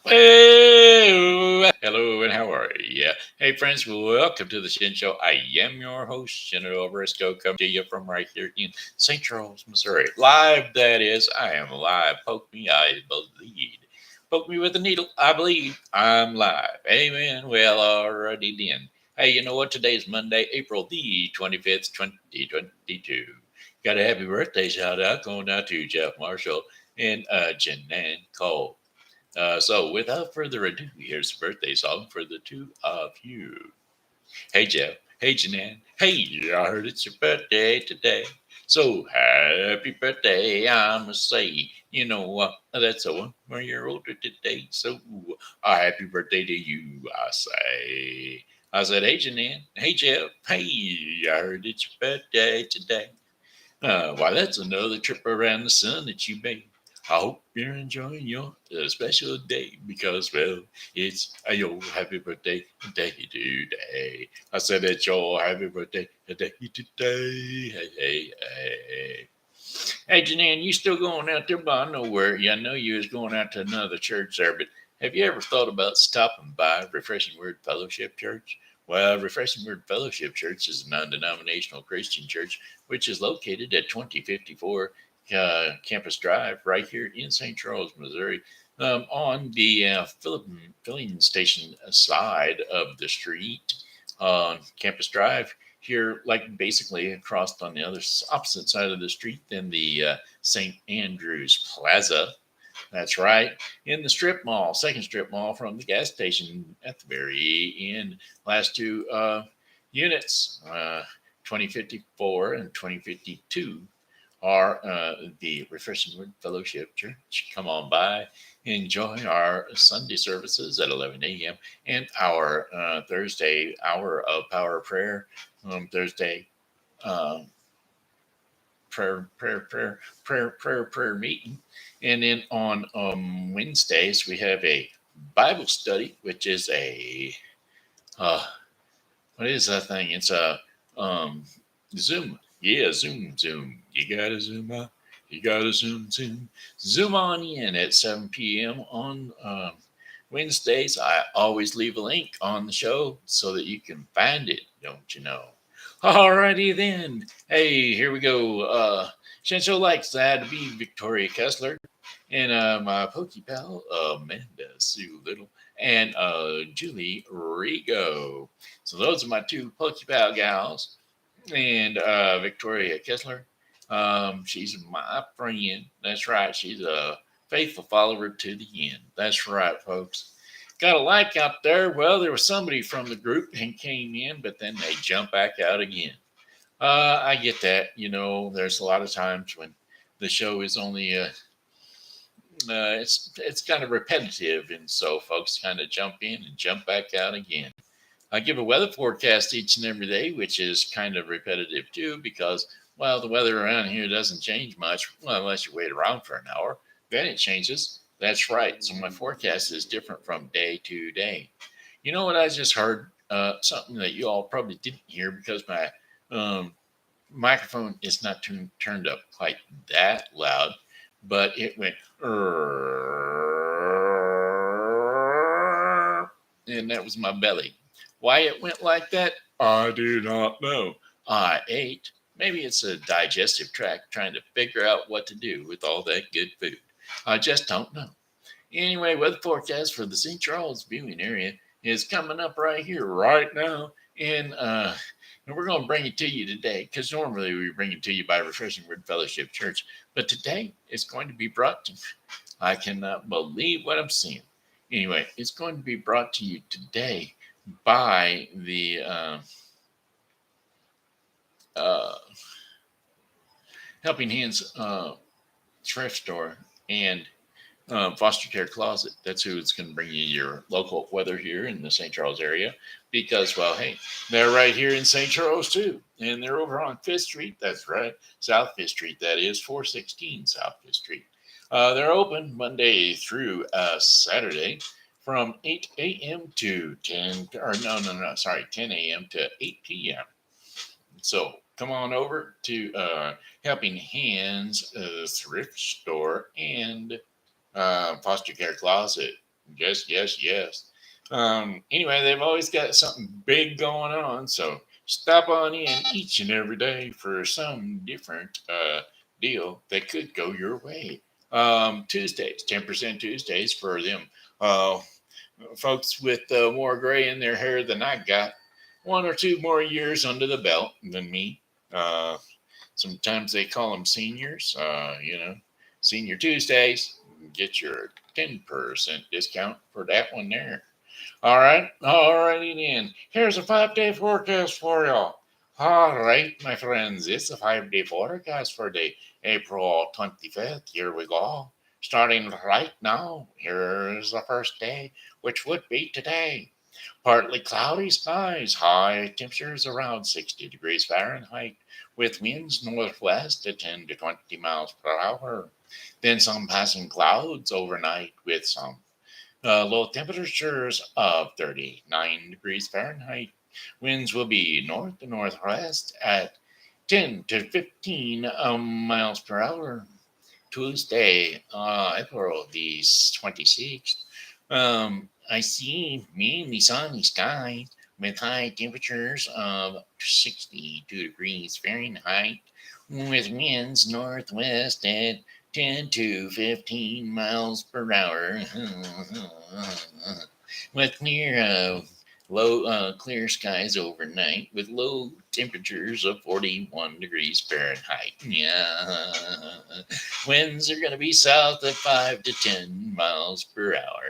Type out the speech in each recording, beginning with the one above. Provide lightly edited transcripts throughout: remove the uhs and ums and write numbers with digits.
Hello, and how are you? Hey, friends, welcome to the Shen Show. I am your host, Shen Oversco, coming to you from right here in St. Charles, Missouri. Live, that is. I am live. Poke me, I believe. Poke me with a needle, I believe. I'm live. Amen. Well, already then. Hey, you know what? Today is Monday, April the 25th, 2022. Got a happy birthday shout out going out to Jeff Marshall and Janan Cole. So, without further ado, here's a birthday song for the two of you. Hey, Jeff. Hey, Janan. Hey, I heard it's your birthday today. So, happy birthday, I must say. That's a 1 year older today. So, happy birthday to you, I say. I said, hey, Janan. Hey, Jeff. Hey, I heard it's your birthday today. Why, that's another trip around the sun that you made. I hope you're enjoying your special day because, well, it's your happy birthday day today. I said it's your happy birthday day today. Hey, hey, hey. Hey, Janan, you still going out there? But I know where. Yeah, I know you was going out to another church there, but have you ever thought about stopping by Refreshing Word Fellowship Church? Well, Refreshing Word Fellowship Church is a non-denominational Christian church which is located at 2054 Campus Drive, right here in St. Charles, Missouri, on the filling station side of the street on Campus Drive. Here, like basically across on the other opposite side of the street than the St. Andrews Plaza. That's right, in the strip mall, second strip mall from the gas station at the very end. Last two units, 2054 and 2052, are the Refreshing Word Fellowship Church. Come on by, enjoy our Sunday services at 11 a.m. and our Thursday hour of power prayer. Thursday um, prayer meeting. And then on Wednesdays, we have a Bible study, which is uh, what is that thing? It's a Zoom. Yeah, Zoom. You got to Zoom up. You got to Zoom on in at 7 p.m. on Wednesdays. I always leave a link on the show so that you can find it, don't you know? Alrighty then. Hey, here we go. Shencho likes that to be Victoria Kesler and my Pokey pal Amanda Sue Little and Julie Rigo. So those are my two Pokey pal gals and Victoria Kesler. She's my friend. That's right. She's a faithful follower to the end. That's right, folks. Got a like out there. Well, there was somebody from the group and came in, but then they jump back out again. I get that. There's a lot of times when the show is only it's kind of repetitive, and so folks kind of jump in and jump back out again. I give a weather forecast each and every day, which is kind of repetitive too, because well, the weather around here doesn't change much, well, unless you wait around for an hour. Then it changes. That's right. So my forecast is different from day to day. You know what I just heard? Something that you all probably didn't hear because my um, microphone is not turned up quite that loud, but it went, and that was my belly. Why it went like that, I do not know. I ate. Maybe it's a digestive tract trying to figure out what to do with all that good food. I just don't know. Anyway, weather forecast for the St. Charles viewing area is coming up right here, right now. And we're going to bring it to you today because normally we bring it to you by Refreshing Word Fellowship Church. But today it's going to be brought to I cannot believe what I'm seeing. Anyway, it's going to be brought to you today by the uh, Helping Hands thrift store and foster care closet. That's who it's going to bring you your local weather here in the St. Charles area because, well, hey, they're right here in St. Charles too. And they're over on 5th Street. That's right. South 5th Street. That is 416 South 5th Street. They're open Monday through Saturday from 8 a.m. to 10, or no, sorry, 10 a.m. to 8 p.m. So come on over to Helping Hands Thrift Store and Foster Care Closet. Yes. Anyway, they've always got something big going on, so stop on in each and every day for some different deal that could go your way. Tuesdays, 10% Tuesdays for them uh, folks with more gray in their hair than I got. 1 or 2 more years under the belt than me. Uh, Sometimes they call them seniors. Senior Tuesdays. Get your 10% discount for that one there. All righty then. Here's a 5 day forecast for y'all. All right, my friends, it's a 5 day forecast for the April 25th. Here we go. Starting right now, here's the first day, which would be today. Partly cloudy skies, high temperatures around 60 degrees Fahrenheit, with winds northwest at 10 to 20 miles per hour. Then some passing clouds overnight with some low temperatures of 39 degrees Fahrenheit. Winds will be north to northwest at 10 to 15 miles per hour. Tuesday, April the 26th. I see mainly sunny skies with high temperatures of 62 degrees Fahrenheit, with winds northwest at 10 to 15 miles per hour, with clear skies overnight, with low temperatures of 41 degrees Fahrenheit. Yeah, winds are going to be south of 5 to 10 miles per hour.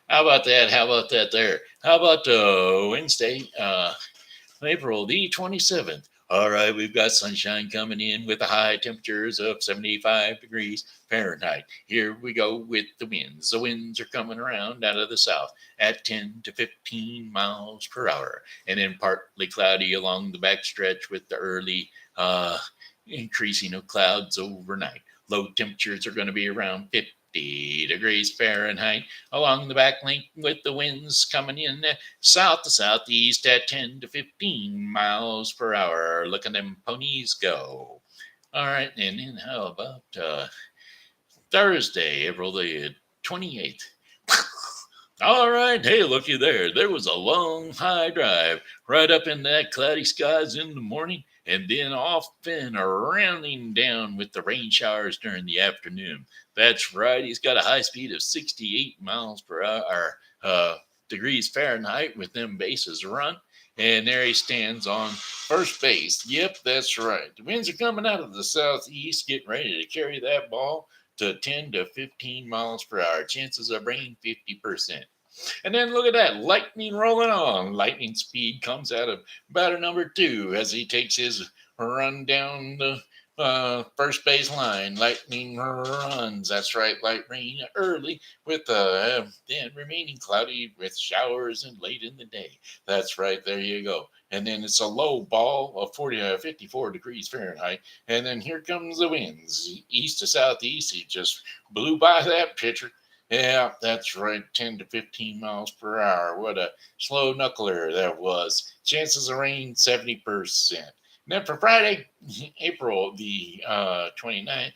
How about that? How about that there? How about Wednesday? April the 27th. All right, we've got sunshine coming in with the high temperatures of 75 degrees Fahrenheit. Here we go with the winds. The winds are coming around out of the south at 10 to 15 miles per hour, and then partly cloudy along the backstretch with the early increasing of clouds overnight. Low temperatures are going to be around 50 degrees Fahrenheit along the back length, with the winds coming in south to southeast at 10 to 15 miles per hour. Look at them ponies go. All right, and then how about Thursday, April the 28th? All right, hey, looky there. There was a long, high drive right up in that cloudy skies in the morning, and then off and rounding down with the rain showers during the afternoon. That's right, he's got a high speed of 68 miles per hour, degrees Fahrenheit with them bases run. And there he stands on first base. Yep, that's right. The winds are coming out of the southeast, getting ready to carry that ball to 10 to 15 miles per hour. Chances of rain 50%. And then look at that, lightning rolling on. Lightning speed comes out of batter number 2 as he takes his run down the first base line. Lightning runs. That's right, light rain early with then remaining cloudy with showers and late in the day. That's right, there you go. And then it's a low ball of 54 degrees Fahrenheit. And then here comes the winds, east to southeast. He just blew by that pitcher. Yeah, that's right, 10 to 15 miles per hour. What a slow knuckler that was. Chances of rain, 70%. And then for Friday, April the 29th,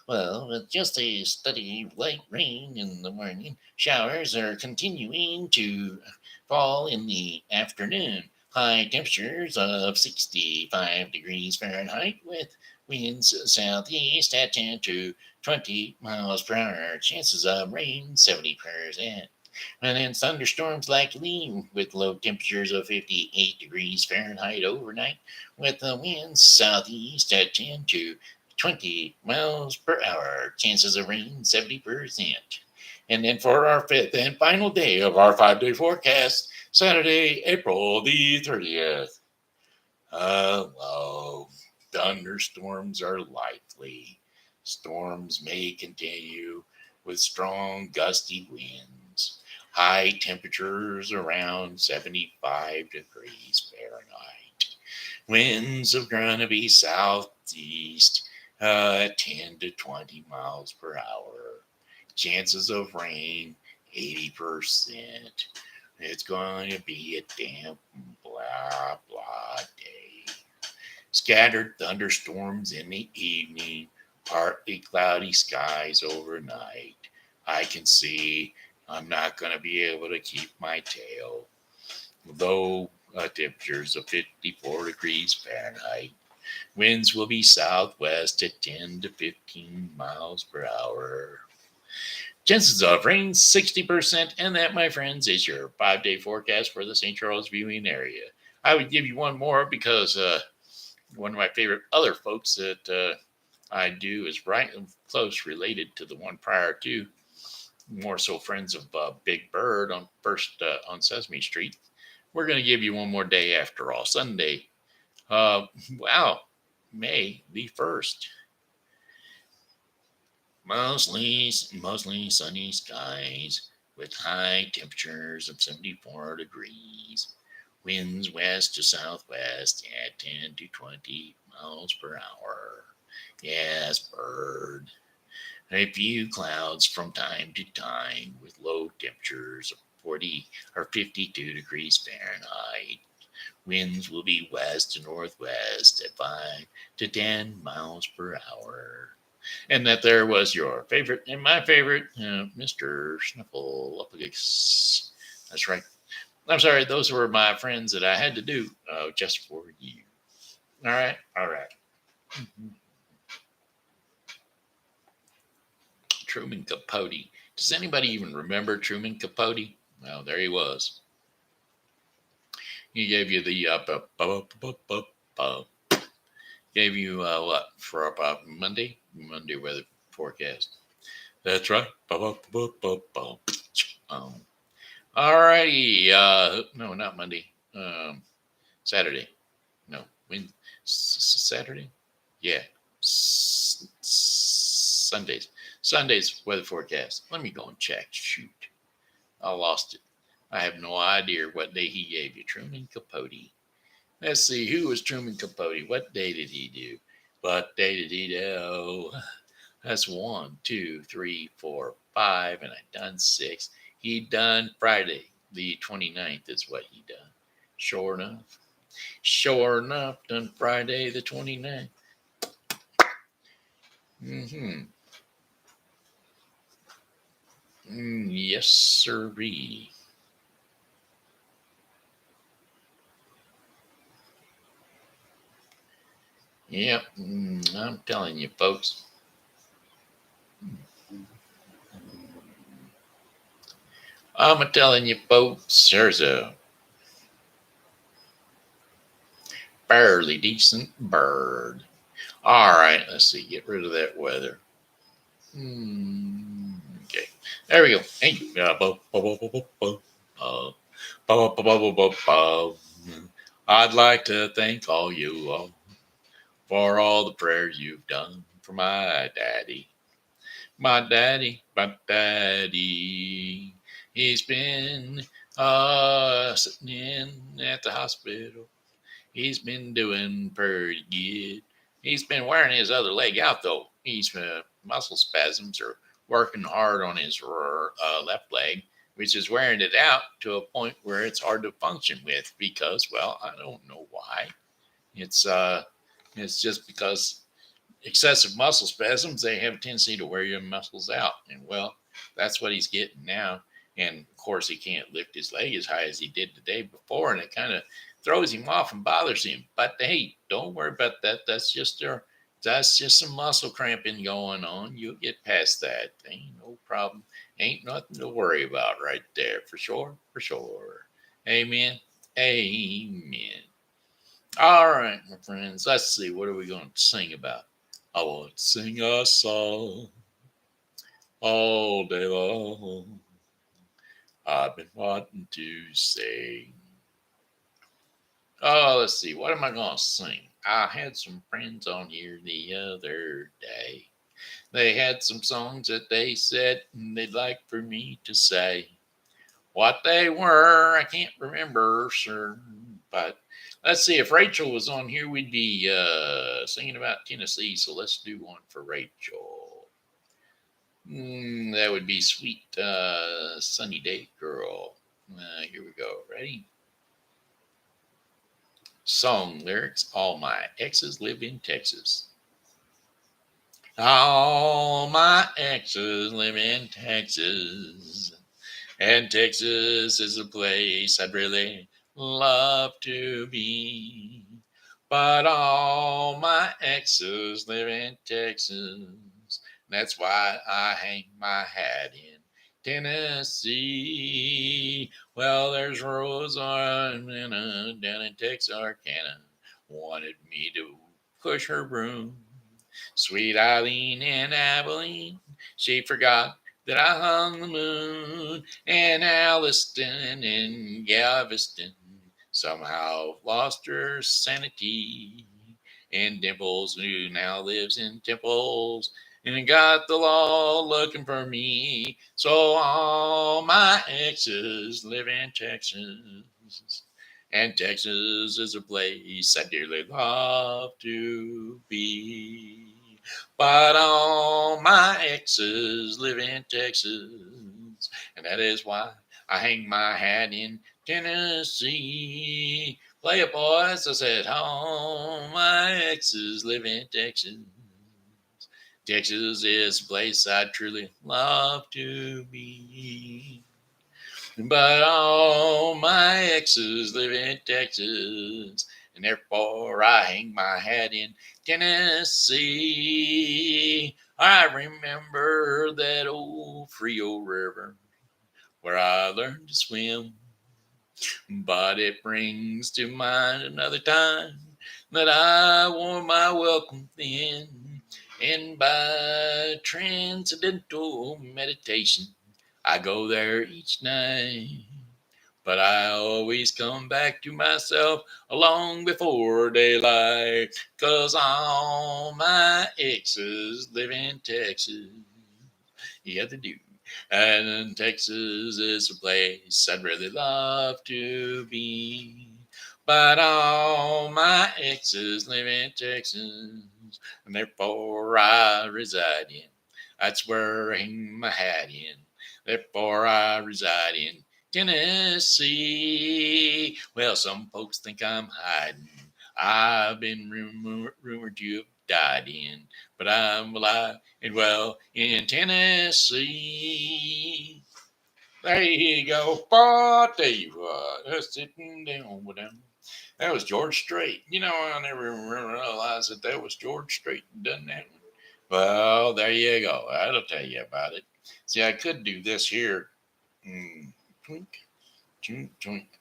well, with just a steady light rain in the morning, showers are continuing to fall in the afternoon. High temperatures of 65 degrees Fahrenheit with winds southeast at 10 to 20 miles per hour. Chances of rain 70%. And then thunderstorms likely with low temperatures of 58 degrees Fahrenheit overnight, with the winds southeast at 10 to 20 miles per hour. Chances of rain 70%. And then for our fifth and final day of our 5 day forecast, Saturday, April the 30th. Hello. Thunderstorms are likely. Storms may continue with strong gusty winds. High temperatures around 75 degrees Fahrenheit. Winds are going to be southeast at 10 to 20 miles per hour. Chances of rain 80%. It's going to be a damp, blah, blah day. Scattered thunderstorms in the evening, partly cloudy skies overnight. I can see I'm not going to be able to keep my tail. Though temperatures of 54 degrees Fahrenheit. Winds will be southwest at 10 to 15 miles per hour. Chances of rain 60%, and that, my friends, is your 5-day forecast for the St. Charles viewing area. I would give you one more because one of my favorite other folks that I do is right and close related to the one prior to, more so friends of Big Bird on First on Sesame Street. We're going to give you one more day after all. Sunday, wow, May the 1st. Mostly sunny skies with high temperatures of 74 degrees. Winds west to southwest at 10 to 20 miles per hour. Yes, Bird. A few clouds from time to time with low temperatures of 40 or 52 degrees Fahrenheit. Winds will be west to northwest at 5 to 10 miles per hour. And that there was your favorite and my favorite, Mr. Snuffleupagus. That's right. I'm sorry, those were my friends that I had to do just for you. All right, all right. Truman Capote. Does anybody even remember Truman Capote? Well, there he was. He gave you the gave you what for Monday weather forecast. That's right. All righty. No, not Monday. Saturday. No, when Saturday? Yeah. Sundays. Sunday's weather forecast. Let me go and check. Shoot. I lost it. I have no idea what day he gave you. Truman Capote. Let's see. Who was Truman Capote? What day did he do? What day did he do? That's 1, 2, 3, 4, 5, and I done 6. He done Friday, the 29th is what he done. Sure enough. Sure enough, done Friday the 29th. Mm-hmm. Yes, sirree. Yep, I'm telling you, folks. I'm telling you, folks, there's a fairly decent bird. All right, let's see. Get rid of that weather. Okay, there we go. Hey, I'd like to thank all you all for all the prayers you've done for my daddy. My daddy, my daddy. He's been sitting in at the hospital. He's been doing pretty good. He's been wearing his other leg out though. He's muscle spasms are working hard on his left leg, which is wearing it out to a point where it's hard to function with because, well, I don't know why. It's uh, it's just because excessive muscle spasms, they have a tendency to wear your muscles out. And well, that's what he's getting now. And of course, he can't lift his leg as high as he did the day before. And it kind of throws him off and bothers him. But hey, don't worry about that. That's just some muscle cramping going on. You'll get past that. Ain't no problem. Ain't nothing to worry about right there. For sure. For sure. Amen. Amen. All right, my friends. Let's see. What are we going to sing about? I want to sing a song all day long. I've been wanting to sing. Oh, let's see. What am I going to sing? I had some friends on here the other day. They had some songs that they said they'd like for me to say. What they were, I can't remember, sir. But let's see. If Rachel was on here, we'd be singing about Tennessee. So let's do one for Rachel. That would be Sweet Sunny Day Girl. Here we go. Ready? Song lyrics. All my exes live in Texas. All my exes live in Texas, and Texas is a place I'd really love to be. But all my exes live in Texas. That's why I hang my hat in Tennessee. Well, there's Rosanna down in Texarkana wanted me to push her broom. Sweet Eileen in Abilene, she forgot that I hung the moon. And Alliston in Galveston somehow lost her sanity. And Dimples, who now lives in Temples, and got the law looking for me. So all my exes live in Texas. And Texas is a place I dearly love to be. But all my exes live in Texas, and that is why I hang my hat in Tennessee. Play it, boys. I said, all my exes live in Texas. Texas is a place I truly love to be. But all my exes live in Texas, and therefore I hang my hat in Tennessee. I remember that old Frio River where I learned to swim, but it brings to mind another time that I wore my welcome thin, and by transcendental meditation I go there each night. But I always come back to myself long before daylight, 'cause all my exes live in Texas. Yeah, they do. And Texas is a place I'd really love to be. But all my exes live in Texas, and therefore I reside in. That's where I hang my hat in. Therefore I reside in Tennessee. Well, some folks think I'm hiding. I've been rumored to have died in, but I'm alive and well in Tennessee. There you go. But I tell you what, just sitting down with them. That was George Strait. You know, I never realized that was George Strait that done that one. Well, there you go. I'll tell you about it. See, I could do this here. Twink, twink, twink.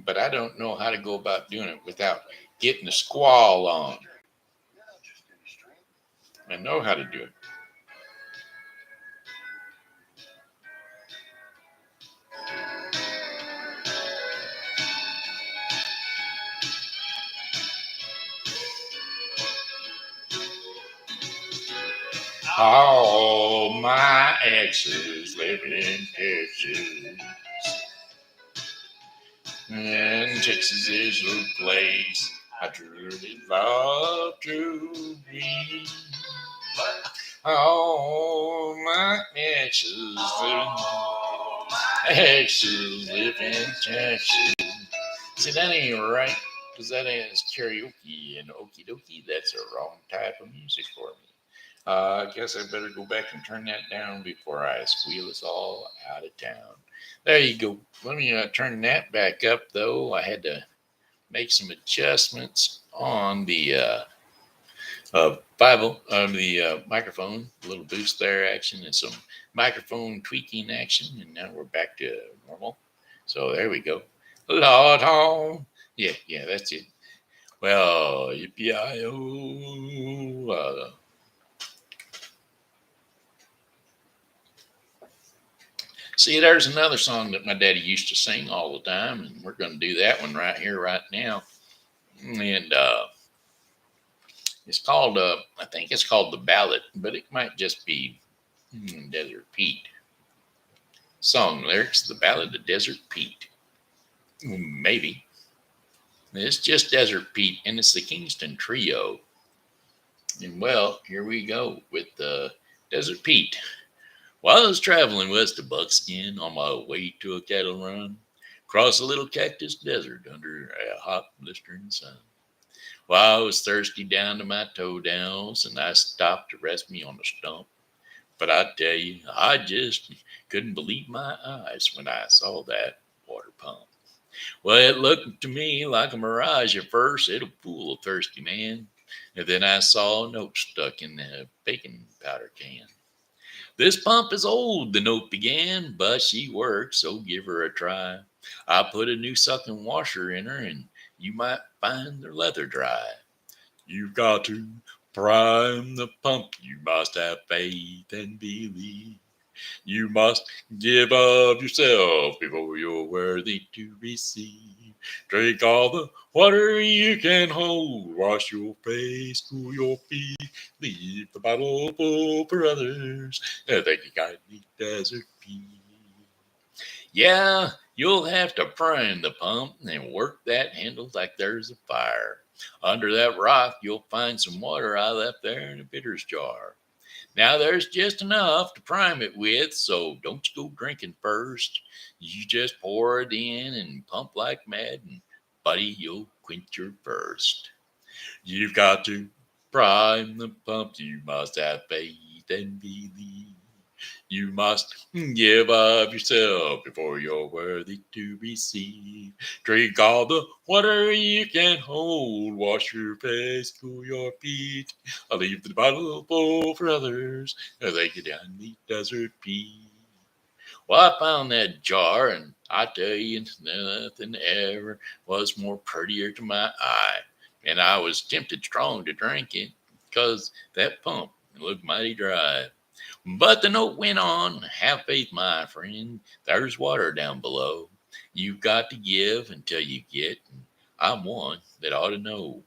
But I don't know how to go about doing it without getting the squall on. I know how to do it. All my exes live in Texas, and Texas is a place I truly love to be. All my exes live in Texas. See, that ain't right, because that is karaoke, and okie dokie, that's the wrong type of music for me. I guess I better go back and turn that down before I squeal us all out of town. There you go. Let me turn that back up, though. I had to make some adjustments on the microphone, a little boost there action, and some microphone tweaking action, and now we're back to normal. So there we go. Lord home. Yeah, that's it. Well, yippee-i-o. See, there's another song that my daddy used to sing all the time, and we're going to do that one right here, right now. And it's called, I think it's called The Ballad, but it might just be Desert Pete. Song lyrics, The Ballad of Desert Pete. Maybe. It's just Desert Pete, and it's the Kingston Trio. And well, here we go with Desert Pete. While I was traveling west of Buckskin on my way to a cattle run, across a little cactus desert under a hot, blistering sun, Well, I was thirsty down to my toe downs, and I stopped to rest me on a stump. But I tell you, I just couldn't believe my eyes when I saw that water pump. Well, it looked to me like a mirage at first. It'll fool a thirsty man. And then I saw a note stuck in the baking powder can. This pump is old, the note began, but she works, so give her a try. I put a new sucking washer in her, and you might find the leather dry. You've got to prime the pump. You must have faith and believe. You must give of yourself before you're worthy to receive. Drink all the water you can hold. Wash your face, cool your feet. Leave the bottle full for others. And think you got the desert pea. Yeah, you'll have to prime the pump and work that handle like there's a fire. Under that rock, you'll find some water I left there in a bitters jar. Now there's just enough to prime it with, so don't you go drinking first. You just pour it in and pump like mad, and buddy, you'll quench your thirst. You've got to prime the pump. You must have faith and believe. You must give of yourself before you're worthy to receive. Drink all the water you can hold. Wash your face, cool your feet. I'll leave the bottle full for others as they get down the desert pea. Well, I found that jar, and I tell you, nothing ever was more prettier to my eye. And I was tempted strong to drink it, 'cause that pump looked mighty dry. But the note went on, have faith, my friend. There's water down below. You've got to give until you get, and I'm one that ought to know.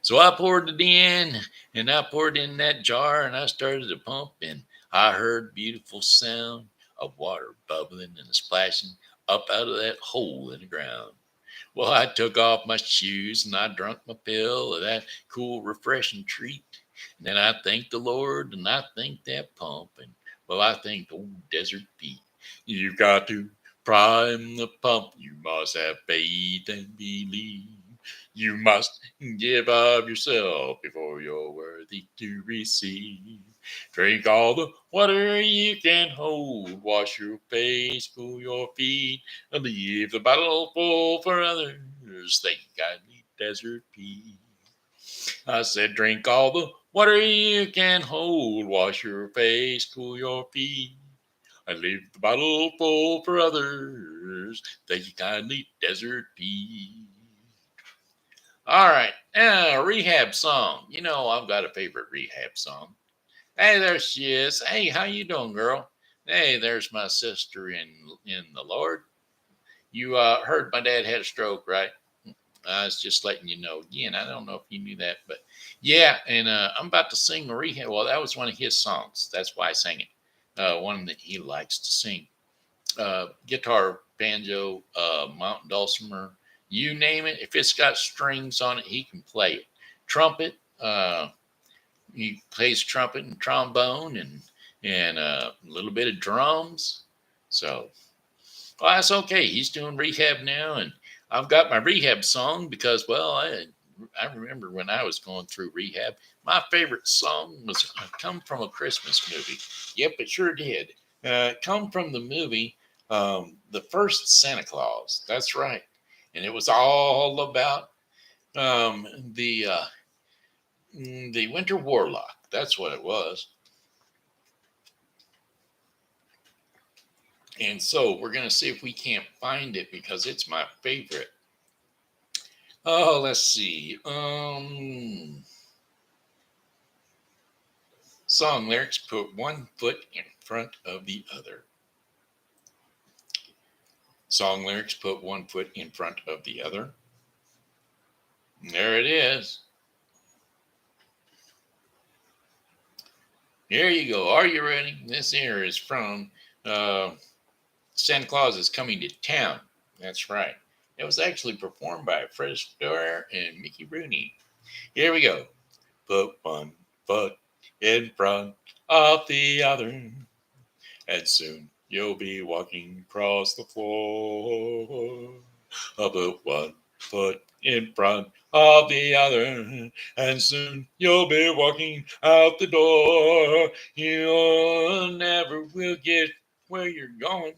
So I poured it in, and I poured in that jar, and I started to pump, and I heard beautiful sound of water bubbling and splashing up out of that hole in the ground. Well, I took off my shoes and I drunk my fill of that cool, refreshing treat. And then I thanked the Lord and I thanked that pump. And well, I thanked old Desert Pete. You got to prime the pump. You must have faith and believe. You must give of yourself before you're worthy to receive. Drink all the water you can hold. Wash your face, cool your feet. Leave the bottle full for others. Thank kindly Desert Pete. I said, drink all the water you can hold. Wash your face, cool your feet. I leave the bottle full for others. Thank you kindly, Desert Pete. All right, rehab song. You know, I've got a favorite rehab song. Hey, there she is. Hey, how you doing, girl? Hey, there's my sister in the Lord. You heard my dad had a stroke, right? I was just letting you know. Again, I don't know if you knew that, but yeah. And I'm about to sing a rehab. Well, that was one of his songs. That's why I sang it. One that he likes to sing. Guitar, banjo, mountain dulcimer, you name it. If it's got strings on it, he can play it. Trumpet. He plays trumpet and trombone and a little bit of drums. So well, that's okay. He's doing rehab now, and I've got my rehab song because, well, I remember when I was going through rehab, my favorite song was "Come from a Christmas Movie." Yep, it sure did. Come from the movie, the first Santa Claus. That's right, and it was all about um, the uh, the Winter Warlock. That's what it was. And so we're going to see if we can't find it because it's my favorite. Oh, let's see. Song lyrics put one foot in front of the other. Song lyrics put one foot in front of the other. There it is. Here you go. Are you ready? This here is from Santa Claus is Coming to Town. That's right. It was actually performed by Fred Astaire and Mickey Rooney. Here we go. Put one foot in front of the other, and soon you'll be walking across the floor. Put one foot in front of the other, and soon you'll be walking out the door. You never will get where you're going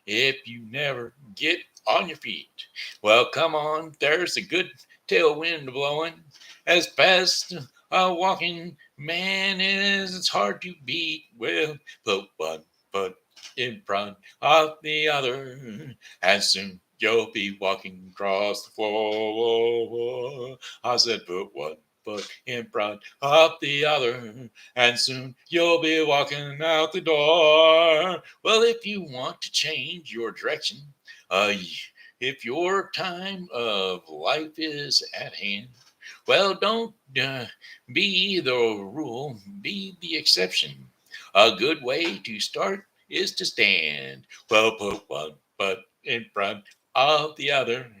if you never get on your feet. Well, come on, there's a good tailwind blowing as fast a walking man is. It's hard to beat. Well, put one foot in front of the other, and soon you'll be walking across the floor. I said, put one foot in front of the other, and soon you'll be walking out the door. Well, if you want to change your direction, uh, if your time of life is at hand, well, don't be the rule, be the exception. A good way to start is to stand. Well, put one foot in front of the other,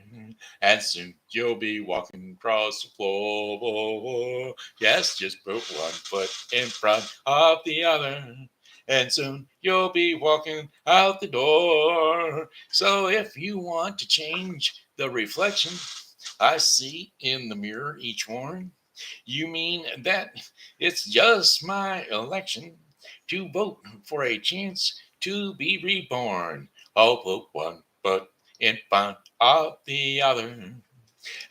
and soon you'll be walking across the floor. Yes, just put one foot in front of the other, and soon you'll be walking out the door. So if you want to change the reflection I see in the mirror each morning, you mean that it's just my election to vote for a chance to be reborn. I'll put one foot in front of the other,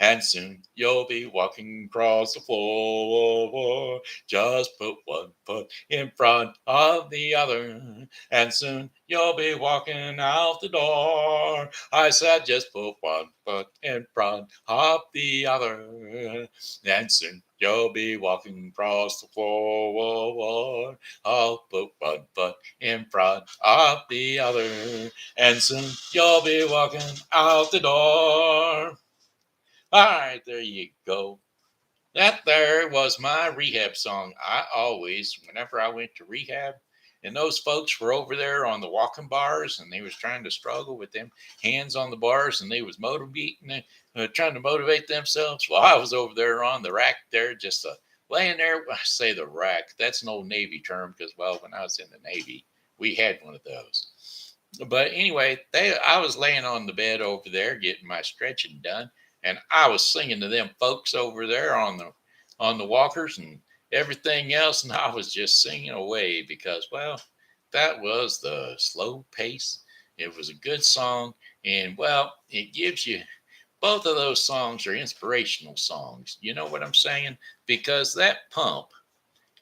and soon you'll be walking across the floor. Just put one foot in front of the other, and soon you'll be walking out the door. I said, just put one foot in front of the other, and soon you'll be walking across the floor. I'll put one foot in front of the other, and soon you'll be walking out the door. All right, there you go. That there was my rehab song. I always, whenever I went to rehab, and those folks were over there on the walking bars, and they was trying to struggle with them hands on the bars, and they was motivating, trying to motivate themselves. Well, I was over there on the rack there, just laying there. I say the rack. That's an old Navy term because, well, when I was in the Navy, we had one of those. But anyway, I was laying on the bed over there getting my stretching done, and I was singing to them folks over there on the walkers and everything else, and I was just singing away because, well, that was the slow pace. It was a good song, and well, it gives you both of those songs are inspirational songs. You know what I'm saying? Because that pump,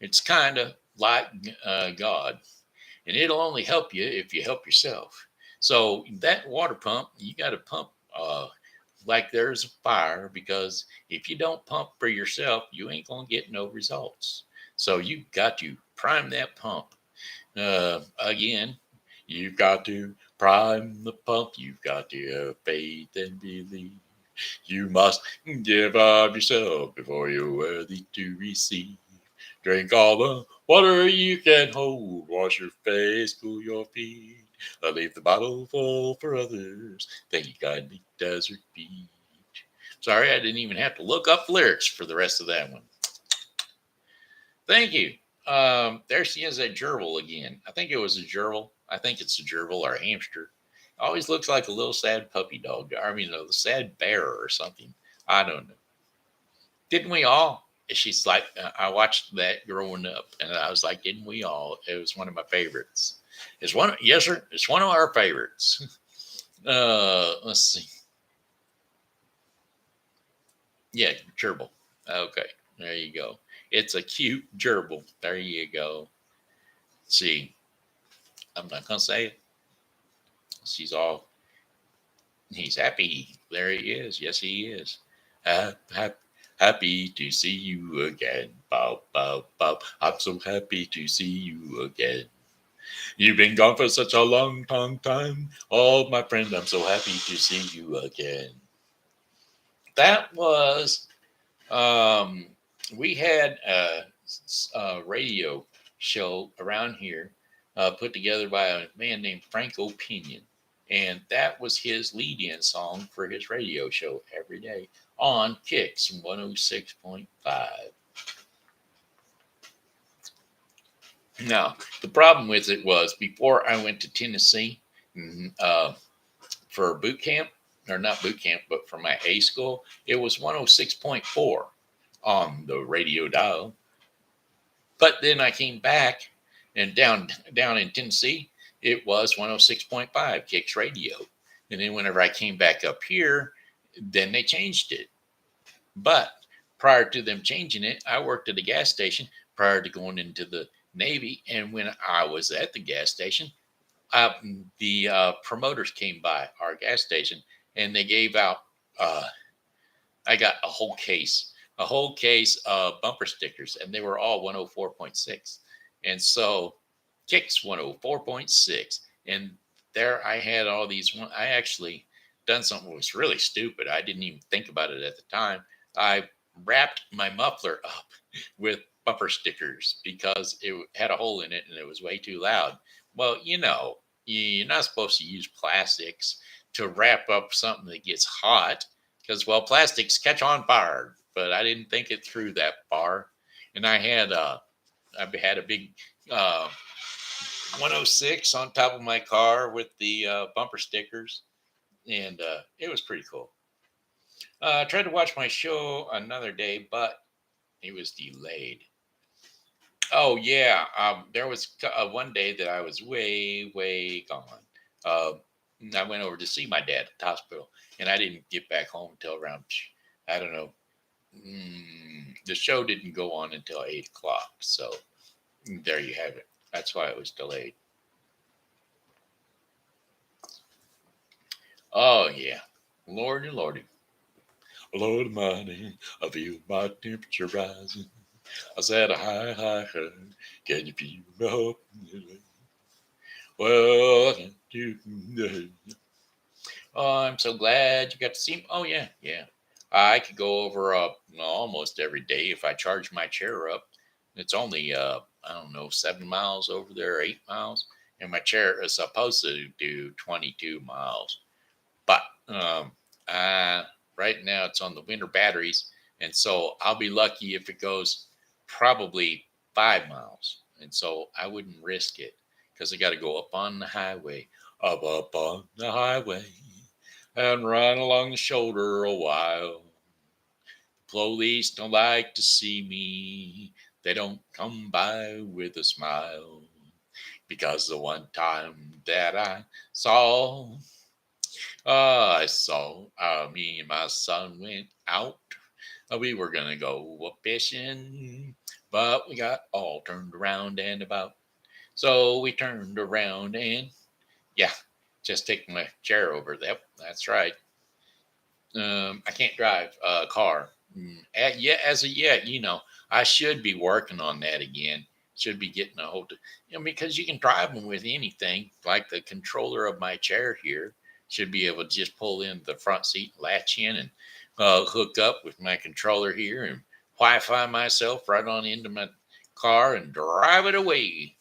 it's kind of like God, and it'll only help you if you help yourself. So that water pump, you got to pump like there's a fire, because if you don't pump for yourself, you ain't gonna get no results. So you got to prime that pump. Again, you've got to prime the pump. You've got to have faith and believe. You must give of yourself before you're worthy to receive. Drink all the water you can hold. Wash your face, cool your feet. Leave the bottle full for others. Then you got the desert beach. Sorry, I didn't even have to look up lyrics for the rest of that one. Thank you. There she is at gerbil again. I think it was a gerbil. I think it's a gerbil or a hamster. Always looks like a little sad puppy dog. I mean, a sad bear or something. I don't know. Didn't we all? She's like, I watched that growing up, and I was like, didn't we all? It was one of my favorites. It's one, yes, sir. It's one of our favorites. Let's see. Yeah, gerbil. Okay, there you go. It's a cute gerbil. There you go. See, I'm not gonna say it. She's all. He's happy. There he is. Yes, he is. Happy to see you again. Bow, bow, bow. I'm so happy to see you again. You've been gone for such a long, long time. Oh, my friend, I'm so happy to see you again. That was, um, we had a radio show around here put together by a man named Frank Opinion. And that was his lead in song for his radio show every day on Kicks 106.5. Now, the problem with it was before I went to Tennessee for boot camp, or not boot camp, but for my A school, it was 106.4 on the radio dial. But then I came back and down in Tennessee, it was 106.5 Kicks radio. And then whenever I came back up here, then they changed it. But prior to them changing it, I worked at a gas station prior to going into the Navy. And when I was at the gas station, the promoters came by our gas station and they gave out, I got a whole case of bumper stickers, and they were all 104.6. And so Kicks 104.6. And there I had all these. I actually done something that was really stupid. I didn't even think about it at the time. I wrapped my muffler up with bumper stickers because it had a hole in it and it was way too loud. Well, you're not supposed to use plastics to wrap up something that gets hot because, well, plastics catch on fire. But I didn't think it through that far. And I had a big 106 on top of my car with the bumper stickers. And it was pretty cool. I tried to watch my show another day, but it was delayed. Oh yeah, there was one day that I was way gone. Uh, I went over to see my dad at the hospital, and I didn't get back home until around, I don't know. The show didn't go on until 8 o'clock, so there you have it. That's why it was delayed. Oh yeah, Lordy, Lordy, Lord Almighty, I feel my temperature rising. I said a high. Can you feel me up? Well, I can't do. Oh, I'm so glad you got to see me. Oh yeah. I could go over almost every day if I charge my chair up. It's only I don't know 7 miles over there, 8 miles, and my chair is supposed to do 22 miles. But right now it's on the winter batteries, and so I'll be lucky if it goes probably 5 miles. And so I wouldn't risk it because I got to go up on the highway, up on the highway, and run along the shoulder a while. The police don't like to see me. They don't come by with a smile because the one time that I saw me and my son went out. We were going to go fishing, but we got all turned around and about. So we turned around and, yeah, just take my chair over. Yep, that's right. I can't drive a car. As of yet, I should be working on that again. Should be getting a hold of, because you can drive them with anything. Like the controller of my chair here should be able to just pull in the front seat, latch in, and hook up with my controller here and Wi-Fi myself right on into my car and drive it away.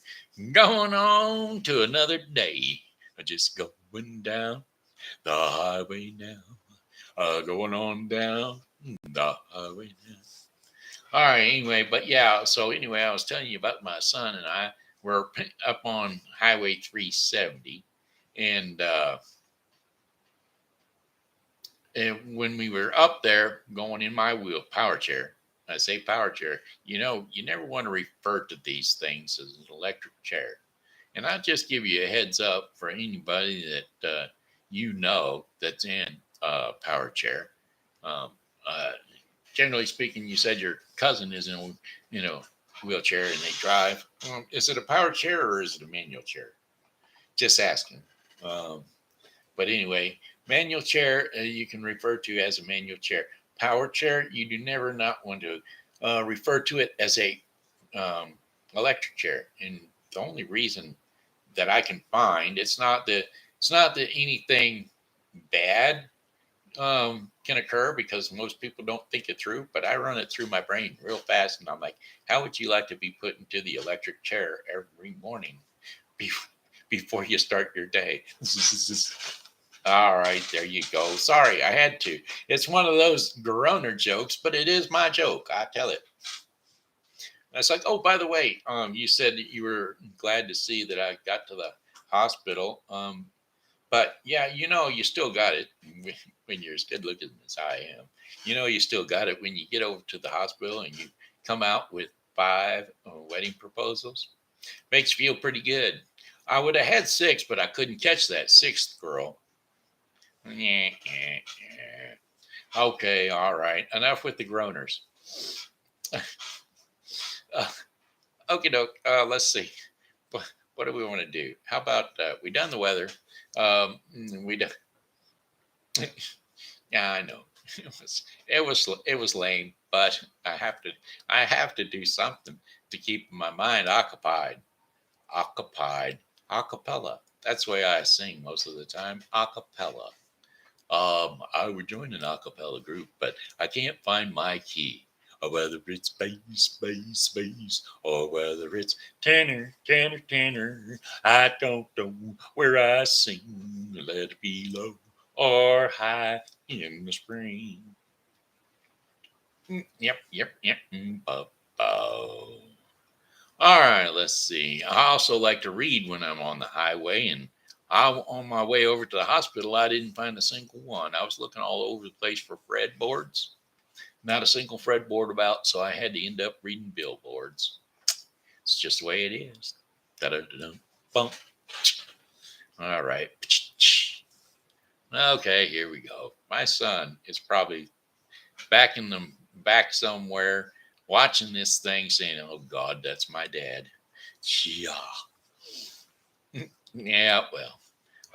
Going on to another day. Just going down the highway now. Going on down the highway now. All right, anyway, but yeah, so anyway, I was telling you about my son and I were up on Highway 370, and when we were up there going in my wheel power chair, I say power chair, you never want to refer to these things as an electric chair. And I'll just give you a heads up for anybody that that's in a power chair. Um, uh, Generally speaking, you said your cousin is in a wheelchair and they drive. Is it a power chair or is it a manual chair? Just asking. Um, but anyway, manual chair you can refer to as a manual chair. Power chair, you do never not want to refer to it as a electric chair. And the only reason that I can find, it's not that anything bad can occur because most people don't think it through, but I run it through my brain real fast. And I'm like, how would you like to be put into the electric chair every morning before you start your day? All right, there you go. Sorry, I had to. It's one of those groaner jokes, but it is my joke. I tell it. And it's like, oh, by the way, you said that you were glad to see that I got to the hospital. But yeah, you still got it when you're as good looking as I am. You still got it when you get over to the hospital and you come out with 5 wedding proposals. Makes you feel pretty good. I would have had 6, but I couldn't catch that 6th girl. Okay, all right. Enough with the groaners. Uh, okay, doke. Let's see. What do we want to do? How about we done the weather? We done. Yeah, I know. It was lame, but I have to do something to keep my mind occupied. Occupied. Acapella. That's the way I sing most of the time. Acapella. I would join an acapella group, but I can't find my key. Or whether it's bass, or whether it's tenor. I don't know where I sing. Let it be low or high in the spring. Yep. All right, let's see. I also like to read when I'm on the highway, and on my way over to the hospital, I didn't find a single one. I was looking all over the place for fretboards. Not a single fretboard about, so I had to end up reading billboards. It's just the way it is. Da-da-da-dum, bump. All right. Okay, here we go. My son is probably back in the back somewhere watching this thing saying, "Oh God, that's my dad." Yeah. Yeah, well.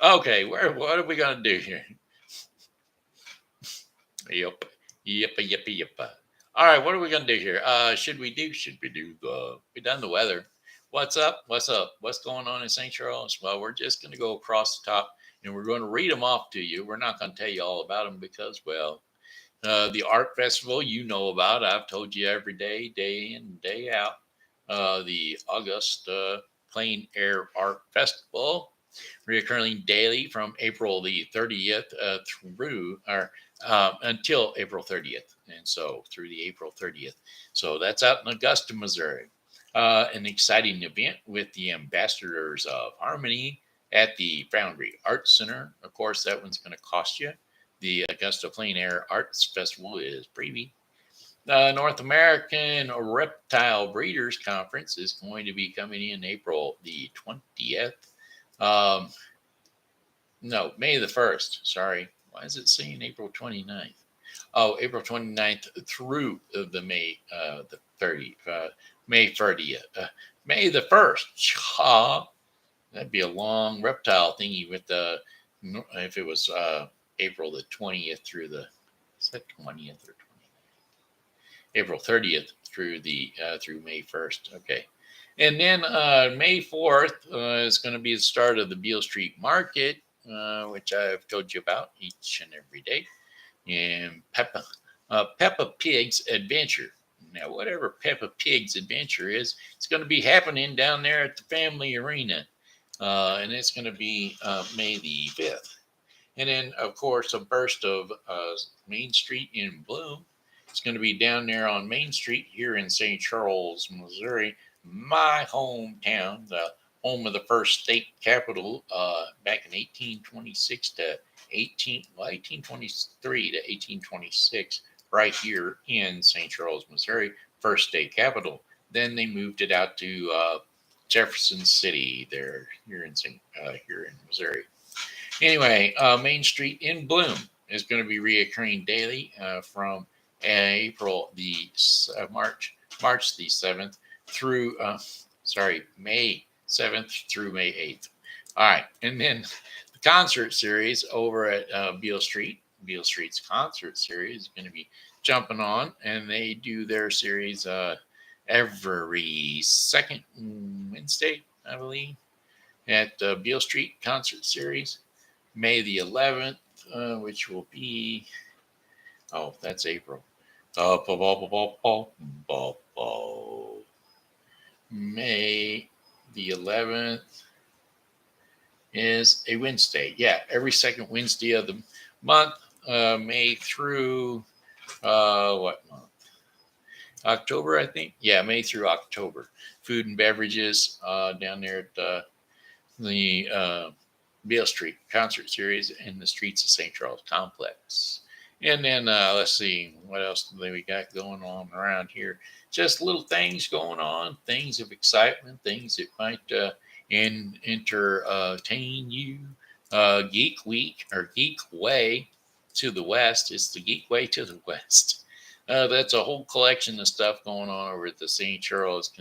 Okay, what are we gonna do here? Yep. Yep. All right, what are we gonna do here? Should we do we done the weather? What's up? What's up? What's going on in St. Charles? Well, we're just gonna go across the top and we're going to read them off to you. We're not gonna tell you all about them because, well, the art festival you know about. I've told you every day, day in, day out. The August Plein Air Art Festival, reoccurring daily from April the 30th through or until April 30th. And so through the April 30th. So that's out in Augusta, Missouri. An exciting event with the Ambassadors of Harmony at the Foundry Arts Center. Of course, that one's going to cost you. The Augusta Plein Air Arts Festival is freebie. The North American Reptile Breeders Conference is going to be coming in April the 20th. No, May the 1st. Sorry. Why is it saying April 29th? Oh, April 29th through the the 30th. May 30th. May the 1st. That'd be a long reptile thingy with the, if it was April the 20th through the, is that 20th or 29th? April 30th through the through May 1st. Okay. And then May 4th is going to be the start of the Beale Street Market, which I've told you about each and every day. And Peppa Pig's Adventure. Now, whatever Peppa Pig's Adventure is, it's going to be happening down there at the Family Arena. And it's going to be May the 5th. And then, of course, a burst of Main Street in Bloom. It's going to be down there on Main Street here in St. Charles, Missouri, my hometown, the home of the first state capital back in 1826 to 1823 to 1826, right here in St. Charles, Missouri, first state capital. Then they moved it out to Jefferson City, there here in Missouri. Anyway, Main Street in Bloom is going to be reoccurring daily from April the March the 7th through May 7th through May 8th. All right, and then the concert series over at Beale Street. Beale Street's concert series is going to be jumping on, and they do their series every second Wednesday, I believe, at Beale Street Concert Series. May the 11th, which will be, that's April. May the 11th is a Wednesday. Yeah, every second Wednesday of the month, May through, what month? October, I think. Yeah, May through October. Food and beverages down there at the Beale Street concert series in the streets of St. Charles Complex. And then let's see what else do we got going on around here. Just little things going on, things of excitement, things that might entertain you. Geek Week or Geek Way to the West. It's the Geek Way to the West. That's a whole collection of stuff going on over at the St. Charles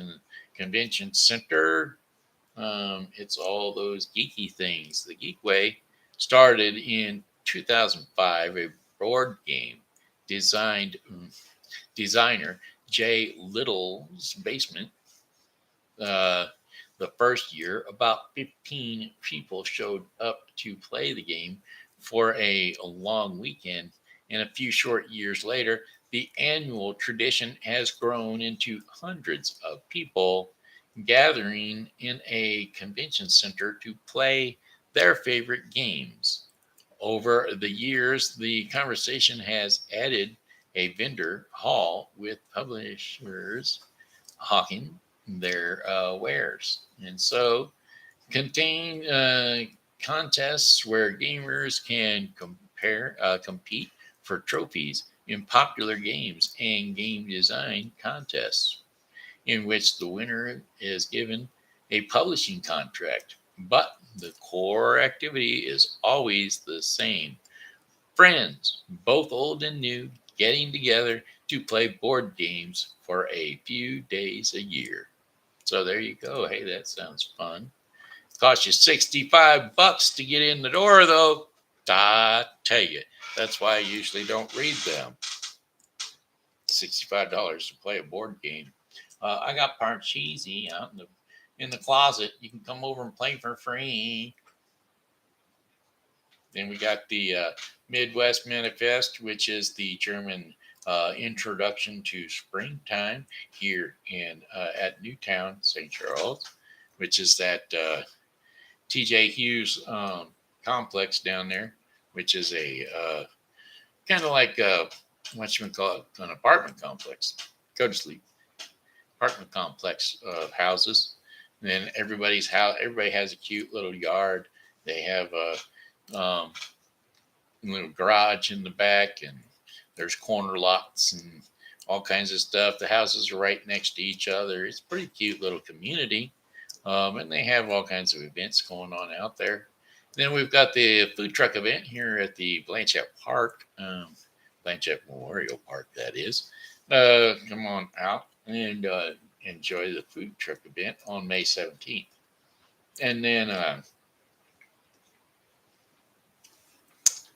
Convention Center. It's all those geeky things. The Geek Way started in 2005, a board game designed designer Jay Little's basement. Uh, the first year, about 15 people showed up to play the game for a long weekend. And a few short years later, the annual tradition has grown into hundreds of people gathering in a convention center to play their favorite games. Over the years, the conversation has added a vendor hall with publishers hawking their wares. And so contain contests where gamers can compete for trophies in popular games and game design contests, in which the winner is given a publishing contract. But the core activity is always the same: friends, both old and new, getting together to play board games for a few days a year. So there you go. Hey, that sounds fun. Cost you $65 to get in the door, though. I tell you, that's why I usually don't read them. $65 to play a board game. I got Parcheesi out in the closet. You can come over and play for free. Then we got the Midwest Manifest, which is the German introduction to springtime here in at Newtown, St. Charles, which is that T.J. Hughes complex down there, which is a kind of like what you would call it, an apartment complex. Go to sleep. Apartment complex of houses. And then everybody has a cute little yard. They have a little garage in the back, and there's corner lots and all kinds of stuff. The houses are right next to each other. It's a pretty cute little community. And they have all kinds of events going on out there. Then we've got the food truck event here at the Blanchette Park, Blanchette Memorial Park, that is. Come on out and enjoy the food truck event on May 17th. And then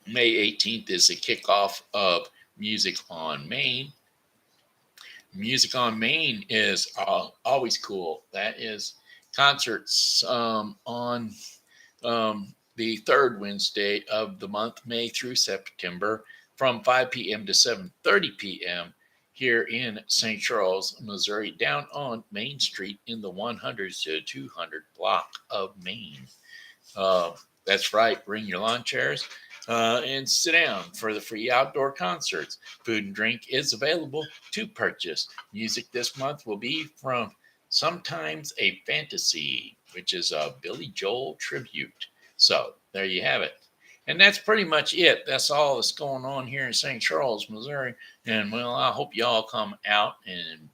May 18th is the kickoff of Music on Main. Music on Main is always cool. That is concerts on the third Wednesday of the month, May through September, from 5 p.m. to 7:30 p.m. here in St. Charles, Missouri, down on Main Street in the 100 to 200 block of Maine. That's right. Bring your lawn chairs and sit down for the free outdoor concerts. Food and drink is available to purchase. Music this month will be from Sometimes a Fantasy, which is a Billy Joel tribute. So there you have it. And that's pretty much it. That's all that's going on here in St. Charles, Missouri. And well, I hope y'all come out and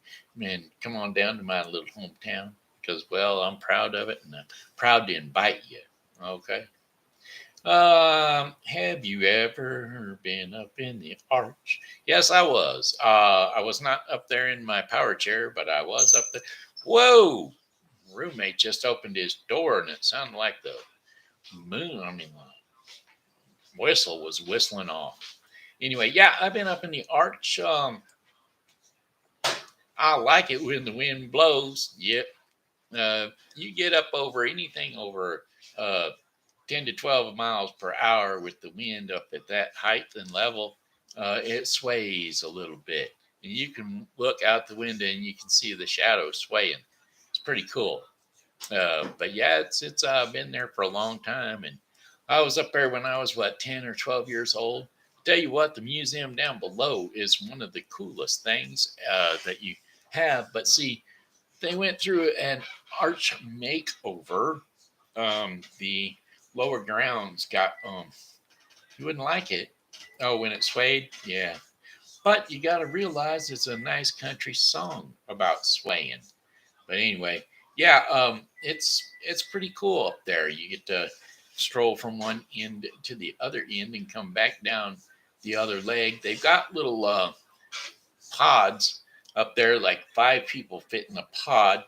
come on down to my little hometown, because, well, I'm proud of it and I'm proud to invite you. Okay. Have you ever been up in the arch? Yes, I was. I was not up there in my power chair, but I was up there. Whoa! Roommate just opened his door and it sounded like the moon. I mean, the whistle was whistling off. Anyway, yeah, I've been up in the arch. I like it when the wind blows. Yep. You get up over anything over 10 to 12 miles per hour with the wind up at that height and level, it sways a little bit. And you can look out the window and you can see the shadows swaying. It's pretty cool. But yeah, it's been there for a long time. And I was up there when I was, 10 or 12 years old. Tell you what, the museum down below is one of the coolest things that you have. But see, they went through an arch makeover. The lower grounds got you wouldn't like it. Oh, when it swayed, yeah. But you got to realize it's a nice country song about swaying. But anyway, yeah, it's pretty cool up there. You get to stroll from one end to the other end and come back down the other leg. They've got little pods up there, like 5 people fit in a pod,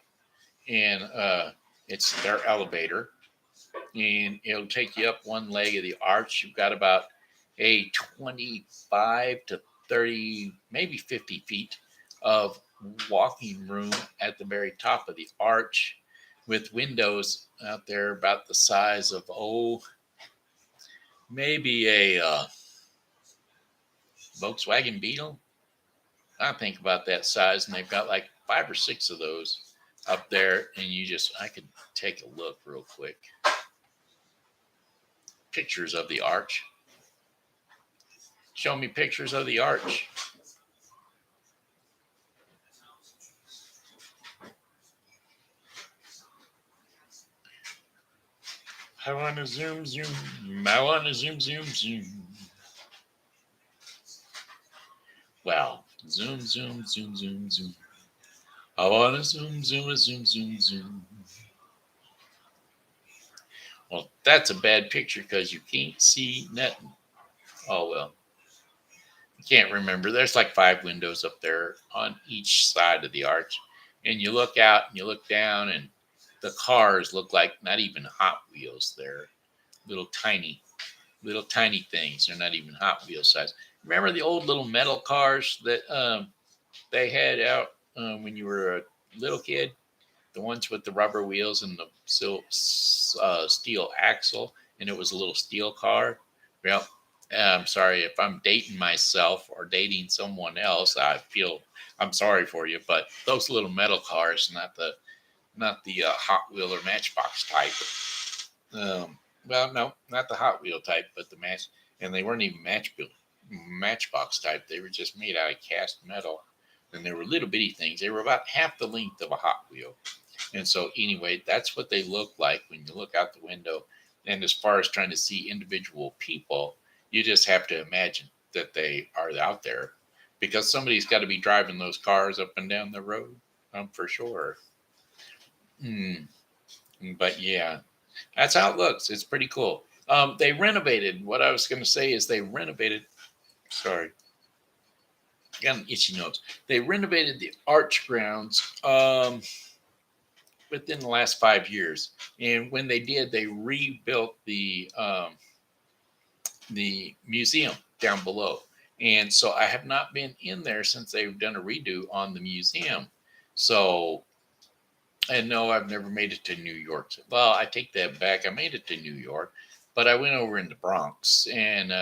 and it's their elevator, and it'll take you up one leg of the arch. You've got about a 25 to 30, maybe 50 feet of walking room at the very top of the arch, with windows out there about the size of, maybe a Volkswagen Beetle. I think about that size, and they've got like 5 or 6 of those up there. And I could take a look real quick. Pictures of the arch. Show me pictures of the arch. I want to zoom. I want to zoom. Well, zoom. I want to zoom. Well, that's a bad picture because you can't see nothing. Oh, well. I can't remember. There's like 5 windows up there on each side of the arch. And you look out and you look down, and the cars look like not even Hot Wheels. They're little tiny things. They're not even Hot Wheels size. Remember the old little metal cars that they had out when you were a little kid? The ones with the rubber wheels and the steel axle, and it was a little steel car. Well, I'm sorry if I'm dating myself or dating someone else. I'm sorry for you, but those little metal cars, not the Hot Wheel or Matchbox type. Well, no, not the Hot Wheel type, but the match, and they weren't even Matchbox type. They were just made out of cast metal, and they were little bitty things. They were about half the length of a Hot Wheel. And so anyway, that's what they look like when you look out the window. And as far as trying to see individual people, you just have to imagine that they are out there, because somebody's got to be driving those cars up and down the road, for sure. But yeah, that's how it looks. It's pretty cool. They renovated. What I was going to say is they renovated. Sorry, got an itchy nose. They renovated the arch grounds within the last 5 years, and when they did, they rebuilt the museum down below. And so I have not been in there since they've done a redo on the museum. So, and no, I've never made it to New York. Well, I take that back. I made it to New York, but I went over in the Bronx, and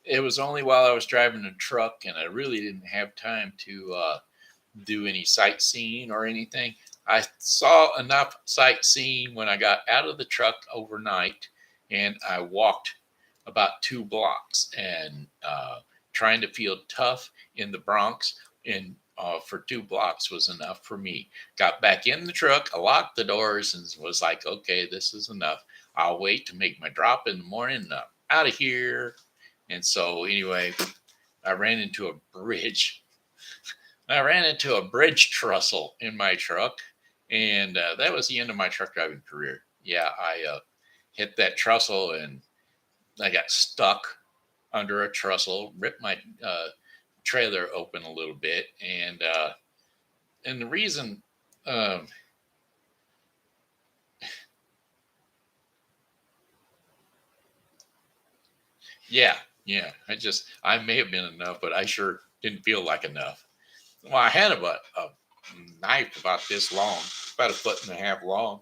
it was only while I was driving a truck, and I really didn't have time to do any sightseeing or anything. I saw enough sightseeing when I got out of the truck overnight, and I walked about 2 blocks, and trying to feel tough in the Bronx and for 2 blocks was enough for me. Got back in the truck, I locked the doors, and was like, okay, this is enough. I'll wait to make my drop in the morning, and I'm out of here. And so anyway, I ran into a bridge. I ran into a bridge trestle in my truck, and that was the end of my truck driving career. Yeah, I hit that trestle, and I got stuck under a trestle, ripped my trailer open a little bit, and the reason, yeah, I may have been enough, but I sure didn't feel like enough. Well, I had a knife about this long, about 1.5 long,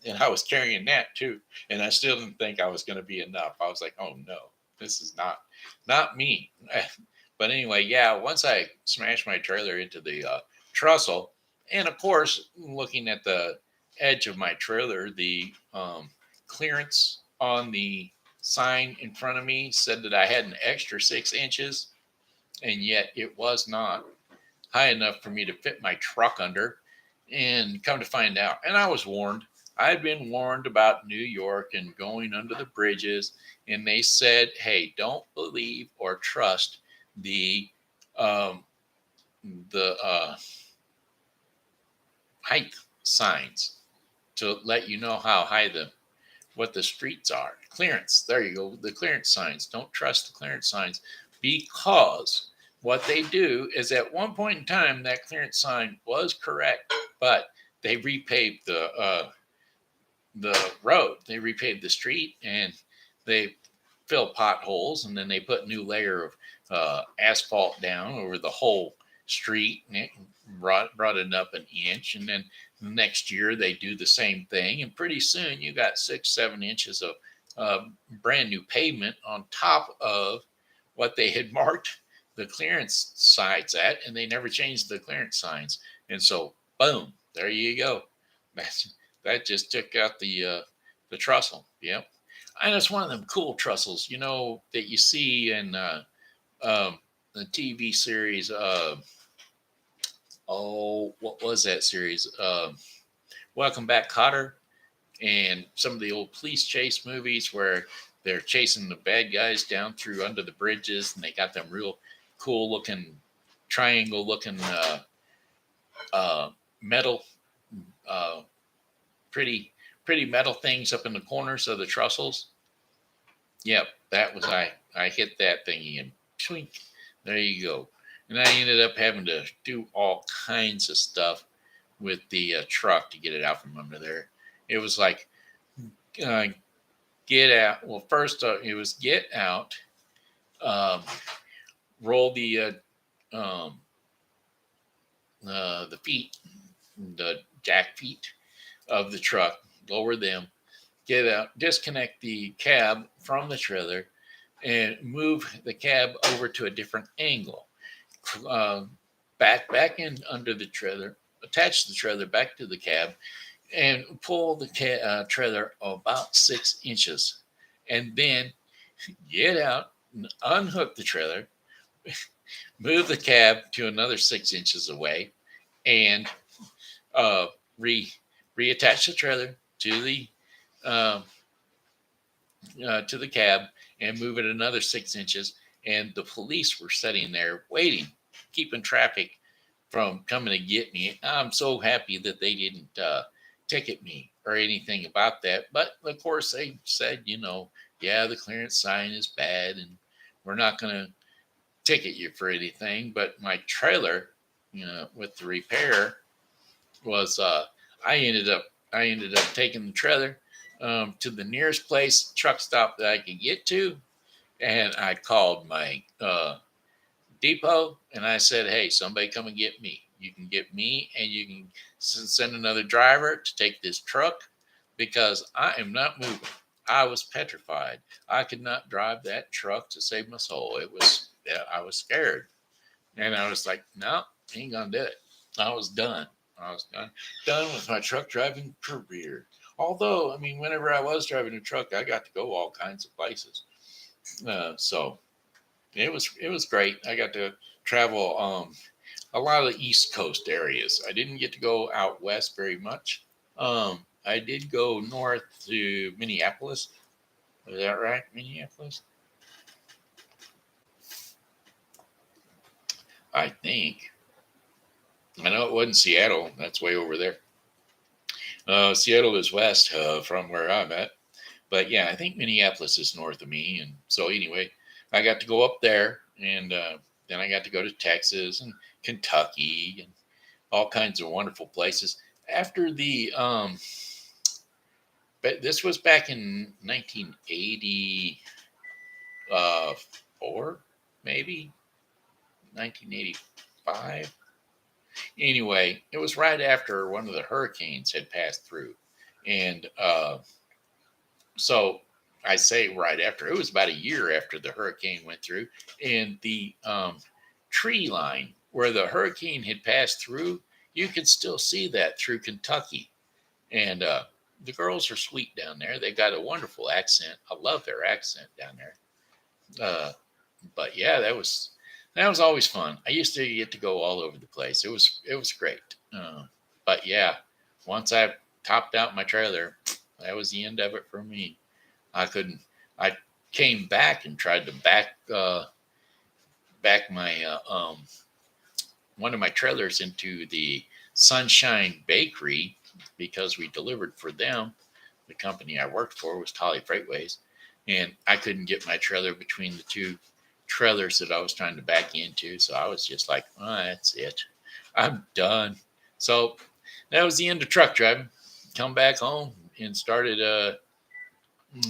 and I was carrying that too, and I still didn't think I was going to be enough. I was like, oh no, this is not me. But anyway, yeah, once I smashed my trailer into the trestle, and of course, looking at the edge of my trailer, the clearance on the sign in front of me said that I had an extra 6 inches, and yet it was not high enough for me to fit my truck under. And come to find out, and I was warned, I'd been warned about New York and going under the bridges, and they said, "Hey, don't believe or trust the um, the height signs to let you know how high the what the streets are. Clearance. There you go. The clearance signs. Don't trust the clearance signs because what they do is at one point in time that clearance sign was correct, but they repaved the road. They repaved the street and they filled potholes, and then they put a new layer of asphalt down over the whole street, and it brought it up an inch. And then the next year they do the same thing, and pretty soon you got 6-7 inches of brand new pavement on top of what they had marked the clearance signs at, and they never changed the clearance signs. And so, boom, there you go. That just took out the trestle. Yep. And it's one of them cool trussels, that you see in the TV series. What was that series? Welcome Back, Kotter, and some of the old police chase movies where they're chasing the bad guys down through under the bridges, and they got them real cool looking triangle looking metal, pretty metal things up in the corners of the trussels. Yep, that was I hit that thingy and twink. There you go. And I ended up having to do all kinds of stuff with the truck to get it out from under there. It was like get out. Well, first it was get out, roll the feet, the jack feet of the truck, lower them, get out, disconnect the cab from the trailer, and move the cab over to a different angle. Back in under the trailer, attach the trailer back to the cab, and pull the trailer about 6 inches, and then get out, unhook the trailer, move the cab to another 6 inches away, and reattach the trailer to the cab and move it another 6 inches. And the police were sitting there waiting, keeping traffic from coming to get me. I'm so happy that they didn't ticket me or anything about that. But of course, they said, yeah, the clearance sign is bad and we're not going to ticket you for anything. But my trailer, with the repair was I ended up taking the trailer to the nearest place truck stop that I could get to, and I called my depot and I said, "Hey, somebody come and get me. You can get me, and you can send another driver to take this truck because I am not moving." I was petrified. I could not drive that truck to save my soul. I was scared, and I was like, "No, ain't gonna do it." I was done. I was done with my truck driving career. Although, whenever I was driving a truck, I got to go all kinds of places. So it was great. I got to travel a lot of the East Coast areas. I didn't get to go out west very much. I did go north to Minneapolis. Is that right? Minneapolis? I think. I know it wasn't Seattle. That's way over there. Seattle is west from where I'm at. But yeah, I think Minneapolis is north of me. And so anyway, I got to go up there, and then I got to go to Texas and Kentucky and all kinds of wonderful places. After but this was back in 1984, maybe 1985. Anyway, it was right after one of the hurricanes had passed through. And so I say right after, it was about a year after the hurricane went through. And the tree line where the hurricane had passed through, you could still see that through Kentucky. And the girls are sweet down there. They got a wonderful accent. I love their accent down there. But yeah, that was always fun. I used to get to go all over the place. It was great. But yeah, once I topped out my trailer. That was the end of it for me. I couldn't. I came back and tried to back my one of my trailers into the Sunshine Bakery because we delivered for them. The company I worked for was Tolly Freightways, and I couldn't get my trailer between the two trailers that I was trying to back into. So I was just like, oh, that's it. I'm done. So that was the end of truck driving. Come back home and started.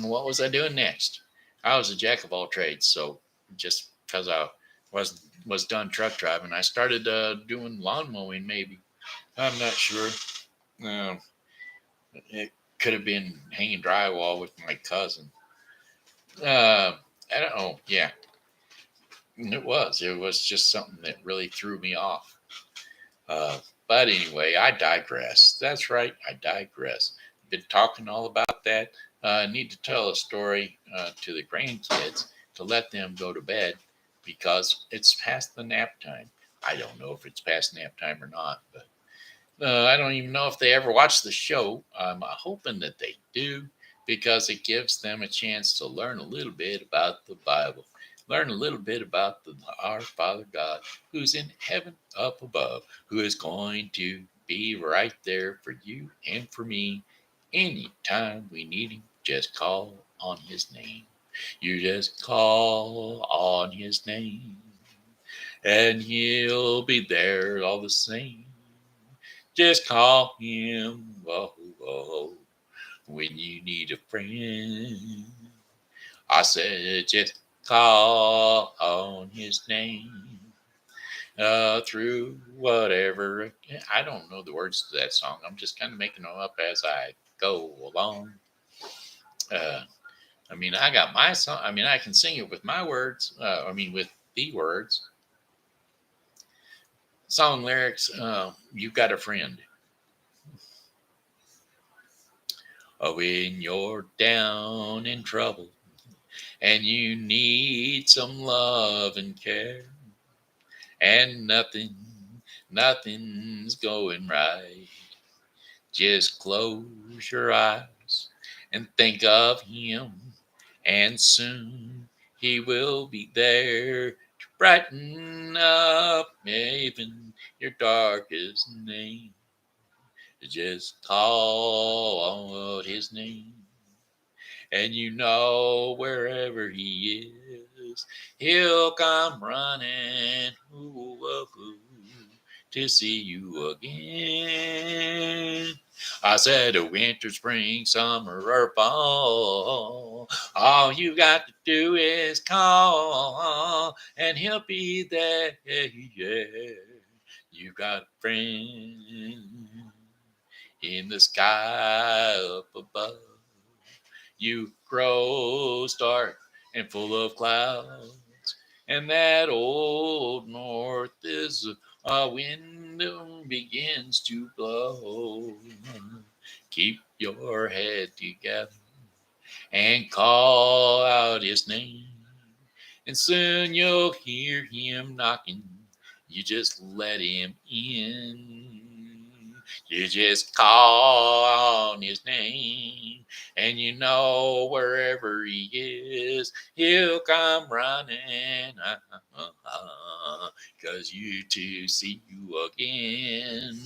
What was I doing next? I was a jack of all trades. So just because I was done truck driving, I started doing lawn mowing. Maybe I'm not sure. Um, it could have been hanging drywall with my cousin. I don't know. Yeah, it was. It was just something that really threw me off. But anyway, I digress. That's right, I digress. Been talking all about that. I need to tell a story to the grandkids to let them go to bed because it's past the nap time. I don't know if it's past nap time or not, but I don't even know if they ever watch the show. I'm hoping that they do because it gives them a chance to learn a little bit about the Bible, learn a little bit about our Father God who's in heaven up above, who is going to be right there for you and for me anytime we need him. Just call on his name. You just call on his name and he'll be there all the same. Just call him, whoa, whoa, when you need a friend. I said, just call on his name through whatever. I don't know the words to that song. I'm just kind of making them up as I go along. Uh, I mean, I got my song. I mean, I can sing it with my words. With the words. Song lyrics. You've got a friend. Oh, when you're down in trouble and you need some love and care, and nothing's going right, just close your eyes and think of him, and soon he will be there to brighten up even your darkest name. Just call out his name. And you know wherever he is, he'll come running to see you again. I said a winter, spring, summer, or fall. All you got to do is call, and he'll be there. Yeah, you got a friend in the sky up above. You grow dark and full of clouds, and that old north is a wind begins to blow. Keep your head together and call out his name, and soon you'll hear him knocking. You just let him in. You just call on his name, and you know wherever he is, he'll come running. 'Cause you to see you again.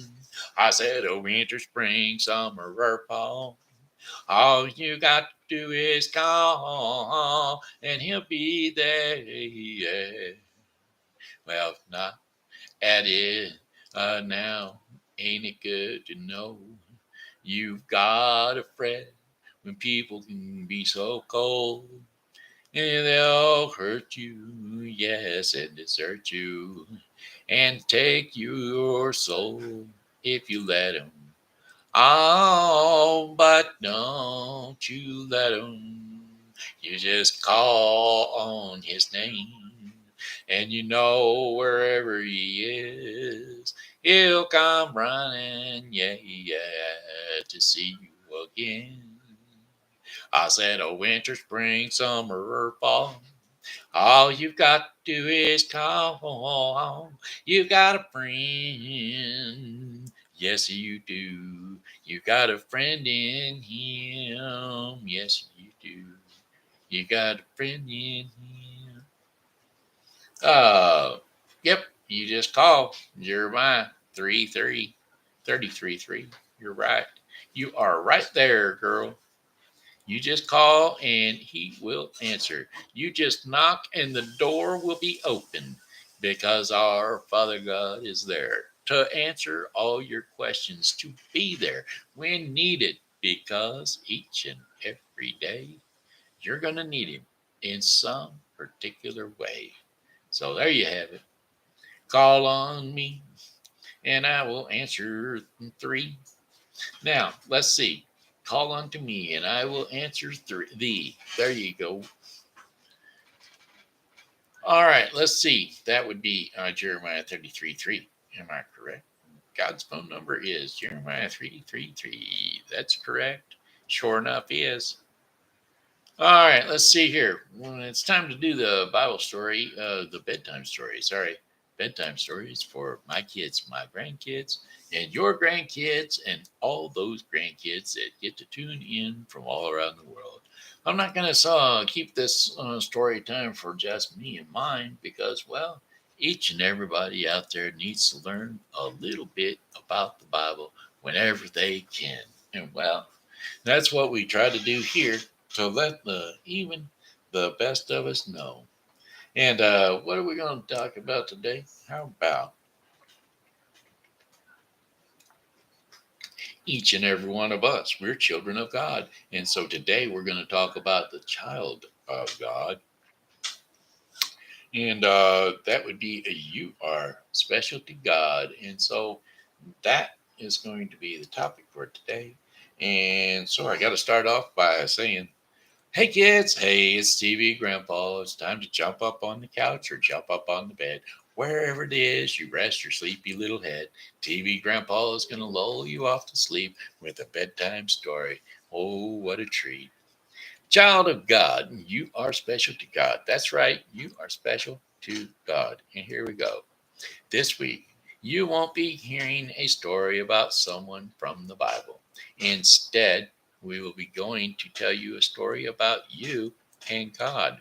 I said a winter, spring, summer, or fall. All you got to do is call, and he'll be there. Yeah. Well, if not at it now, ain't it good to know you've got a friend when people can be so cold, and they'll hurt you, yes, and desert you, and take your soul if you let them. Oh, but don't you let him. You just call on his name, and you know wherever he is, he'll come running, yeah, yeah, to see you again. I said a winter, spring, summer, or fall. All you've got to do is call. You got a friend. Yes, you do. You got a friend in him. Yes, you do. You got a friend in him. Uh, yep, you just call Jeremiah 33:3. You're right. You are right there, girl. You just call and he will answer. You just knock and the door will be open because our Father God is there to answer all your questions, to be there when needed, because each and every day you're going to need him in some particular way. So there you have it. Call on me and I will answer three. Now, let's see. Call unto me and I will answer thee. There you go. All right, let's see. That would be Jeremiah 33:3. Am I correct? God's phone number is Jeremiah 3:3. That's correct. Sure enough is. All right, let's see here. Well, it's time to do the Bible story, the bedtime story. Sorry, bedtime stories for my kids, my grandkids, and your grandkids, and all those grandkids that get to tune in from all around the world. I'm not going to keep this story time for just me and mine because, well, each and everybody out there needs to learn a little bit about the Bible whenever they can. And, well, that's what we try to do here to let even the best of us know. And what are we going to talk about today? How about each and every one of us? We're children of God. And so today we're going to talk about the child of God. And that would be you are special to God. And so that is going to be the topic for today. And so I got to start off by saying, hey kids, hey, it's TV Grandpa. It's time to jump up on the couch or jump up on the bed. Wherever it is, you rest your sleepy little head. TV Grandpa is going to lull you off to sleep with a bedtime story. Oh, what a treat. Child of God, you are special to God. That's right, you are special to God. And here we go. This week, you won't be hearing a story about someone from the Bible. Instead, we will be going to tell you a story about you and God.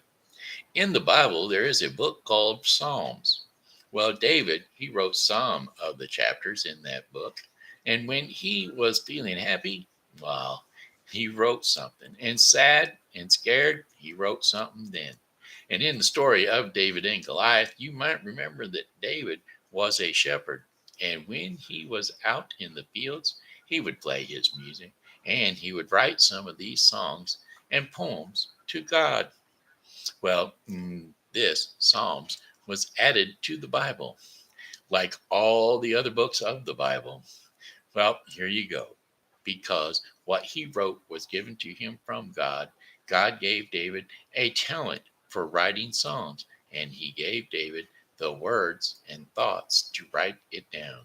In the Bible, there is a book called Psalms. Well, David, he wrote some of the chapters in that book. And when he was feeling happy, well, he wrote something. And sad and scared, he wrote something then. And in the story of David and Goliath, you might remember that David was a shepherd. And when he was out in the fields, he would play his music and he would write some of these songs and poems to God. Well, this Psalms was added to the Bible, like all the other books of the Bible. Well, here you go. Because what he wrote was given to him from God, God gave David a talent for writing songs, and he gave David the words and thoughts to write it down.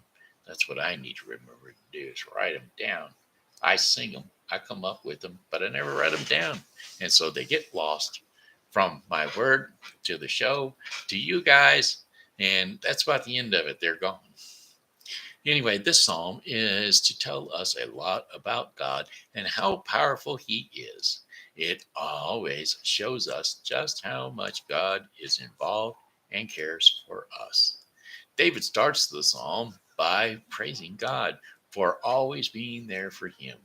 That's what I need to remember to do is write them down. I sing them, I come up with them, but I never write them down. And so they get lost from my word to the show to you guys. And that's about the end of it. They're gone. Anyway, this psalm is to tell us a lot about God and how powerful He is. It always shows us just how much God is involved and cares for us. David starts the psalm by praising God for always being there for him.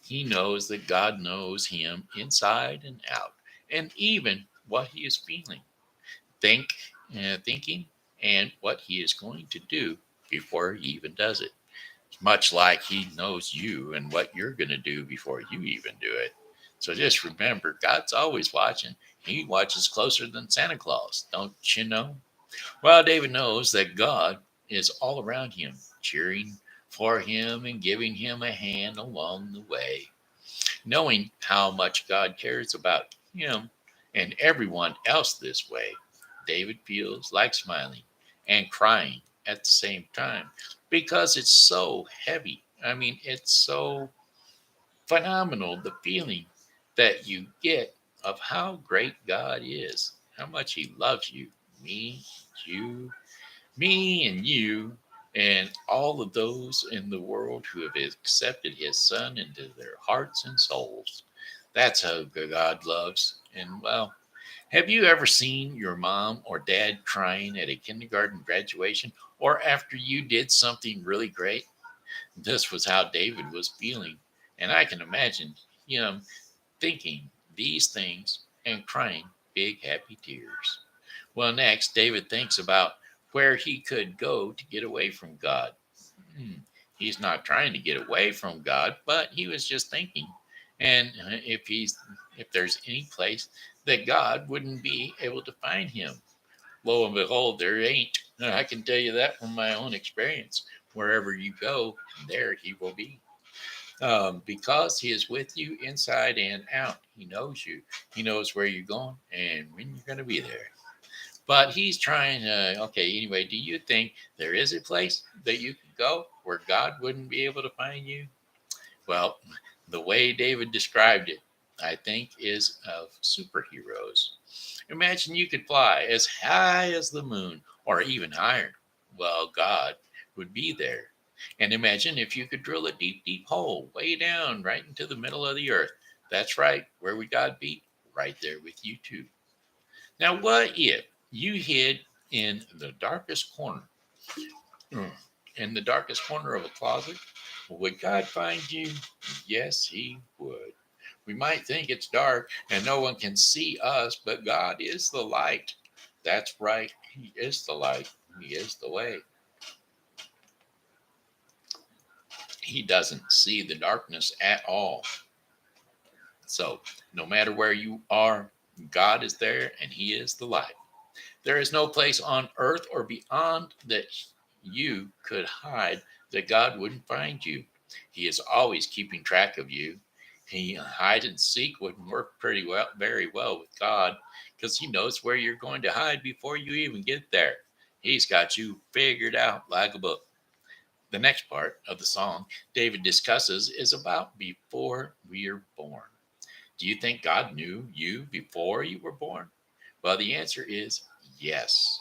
He knows that God knows him inside and out, and even what he is feeling, thinking, and what he is going to do before he even does it, much like he knows you and what you're going to do before you even do it. So just remember, God's always watching. He watches closer than Santa Claus, don't you know? Well, David knows that God is all around him, cheering for him and giving him a hand along the way. Knowing how much God cares about him and everyone else this way, David feels like smiling and crying at the same time because it's so heavy. I mean, it's so phenomenal the feeling that you get of how great God is, how much He loves you, me, you, me, and you. and all of those in the world who have accepted his son into their hearts and souls. That's how God loves. And well, have you ever seen your mom or dad crying at a kindergarten graduation or after you did something really great? This was how David was feeling. And I can imagine him thinking these things and crying big happy tears. Well, next, David thinks about where he could go to get away from God. Hmm, He's not trying to get away from God, but he was just thinking. And if there's any place that God wouldn't be able to find him, lo and behold, there ain't. I can tell you that from my own experience. Wherever you go, there he will be. Because he is with you inside and out. He knows you. He knows where you're going and when you're going to be there. But he's trying to, okay, anyway, do you think there is a place that you could go where God wouldn't be able to find you? Well, the way David described it, I think, is of superheroes. Imagine you could fly as high as the moon or even higher. Well, God would be there. And imagine if you could drill a deep, deep hole way down right into the middle of the earth. That's right. Where would God be? Right there with you, too. Now, what if you hid in the darkest corner, mm, in the darkest corner of a closet? Would God find you? Yes, He would. We might think it's dark and no one can see us, but God is the light. That's right. He is the light. He is the way. He doesn't see the darkness at all. So, no matter where you are, God is there and He is the light. There is no place on earth or beyond that you could hide that God wouldn't find you. He is always keeping track of you. He hide and seek wouldn't work pretty well, very well with God, because He knows where you're going to hide before you even get there. He's got you figured out like a book. The next part of the song David discusses is about before we are born. Do you think God knew you before you were born? Well, the answer is yes.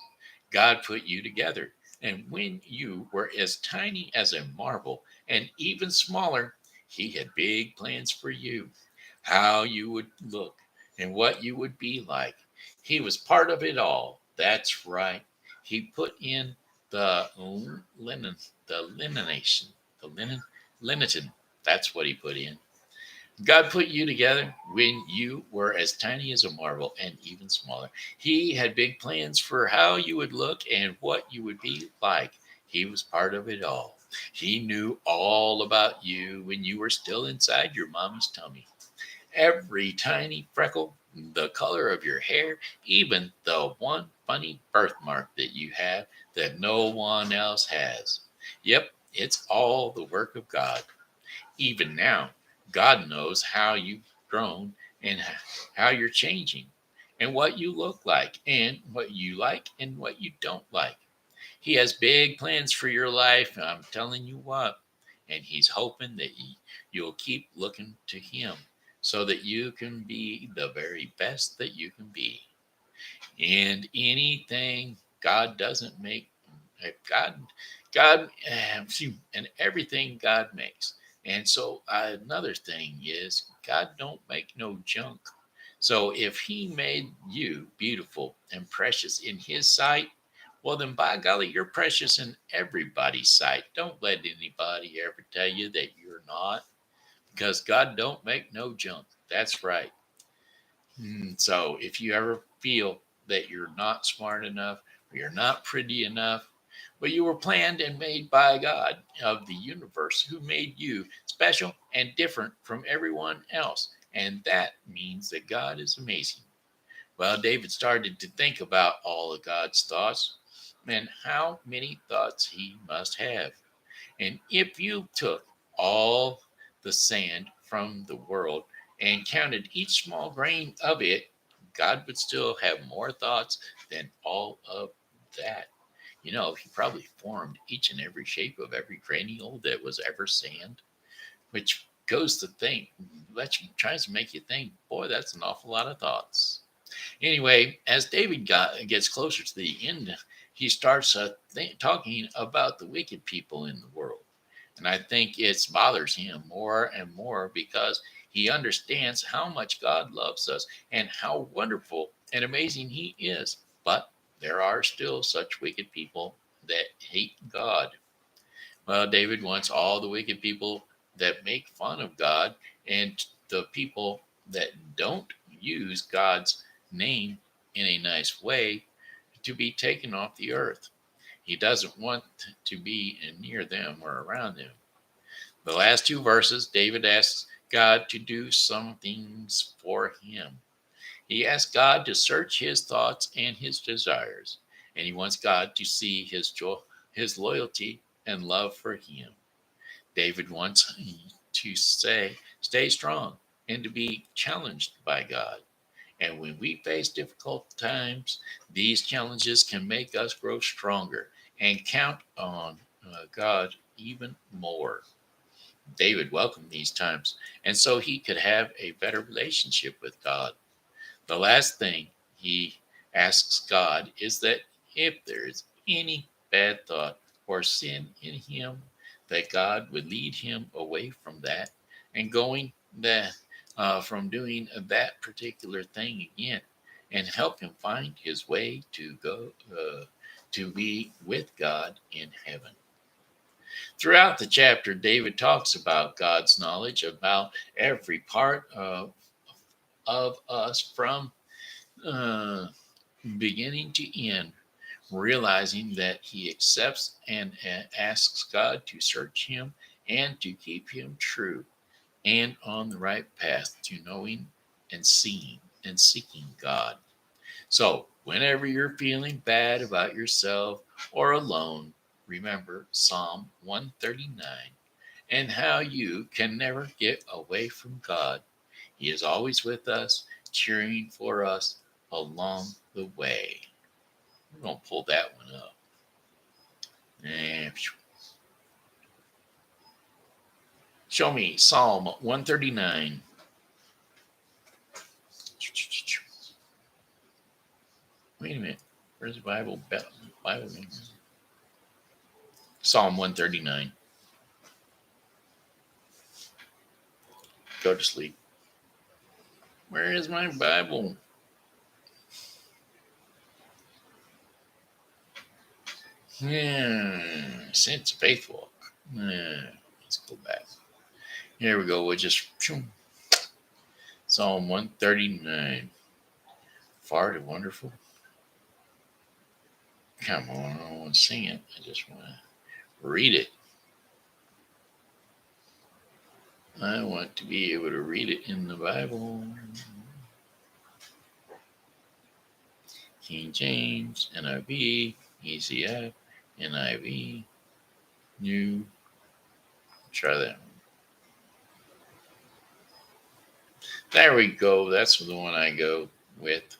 God put you together. And when you were as tiny as a marble and even smaller, He had big plans for you, how you would look and what you would be like. He was part of it all. That's right. He put in the linen, the linenation, the linen. That's what He put in. God put you together when you were as tiny as a marble and even smaller. He had big plans for how you would look and what you would be like. He was part of it all. He knew all about you when you were still inside your mom's tummy. Every tiny freckle, the color of your hair, even the one funny birthmark that you have that no one else has. Yep, it's all the work of God. Even now, God knows how you've grown and how you're changing and what you look like and what you like and what you don't like. He has big plans for your life. And I'm telling you what, and He's hoping that you'll keep looking to Him so that you can be the very best that you can be. And anything God doesn't make, God, and everything God makes. And so another thing is God don't make no junk. So if He made you beautiful and precious in His sight, well then by golly, you're precious in everybody's sight. Don't let anybody ever tell you that you're not, because God don't make no junk. That's right. So if you ever feel that you're not smart enough or you're not pretty enough, but you were planned and made by God of the universe who made you special and different from everyone else. And that means that God is amazing. Well, David started to think about all of God's thoughts and how many thoughts he must have. And if you took all the sand from the world and counted each small grain of it, God would still have more thoughts than all of that. He probably formed each and every shape of every granule that was ever sand, which goes to think, tries to make you think, boy, that's an awful lot of thoughts. Anyway, as David gets closer to the end, he starts talking about the wicked people in the world. And I think it bothers him more and more because he understands how much God loves us and how wonderful and amazing he is. But there are still such wicked people that hate God. Well, David wants all the wicked people that make fun of God and the people that don't use God's name in a nice way to be taken off the earth. He doesn't want to be near them or around them. The last two verses, David asks God to do some things for him. He asks God to search his thoughts and his desires, and he wants God to see his joy, his loyalty and love for him. David wants to stay strong and to be challenged by God. And when we face difficult times, these challenges can make us grow stronger and count on God even more. David welcomed these times, and so he could have a better relationship with God. The last thing he asks God is that if there is any bad thought or sin in him, that God would lead him away from that and going that from doing that particular thing again, and help him find his way to go to be with God in heaven. Throughout the chapter, David talks about God's knowledge about every part of us from uh, beginning to end, realizing that he accepts and asks God to search him and to keep him true and on the right path to knowing and seeing and seeking God. So, whenever you're feeling bad about yourself or alone, remember Psalm 139 and how you can never get away from God. He is always with us, cheering for us along the way. We're going to pull that one up. And show me Psalm 139. Wait a minute. Where's the Bible? Bible. Psalm 139. Go to sleep. Where is my Bible? Since faithful. Let's go back. Here we go. We'll just Psalm 139. Far too wonderful. Come on, I don't want to sing it. I just want to read it. I want to be able to read it in the Bible. King James, NIV, ECF, NIV, New. Try that one. There we go. That's the one I go with.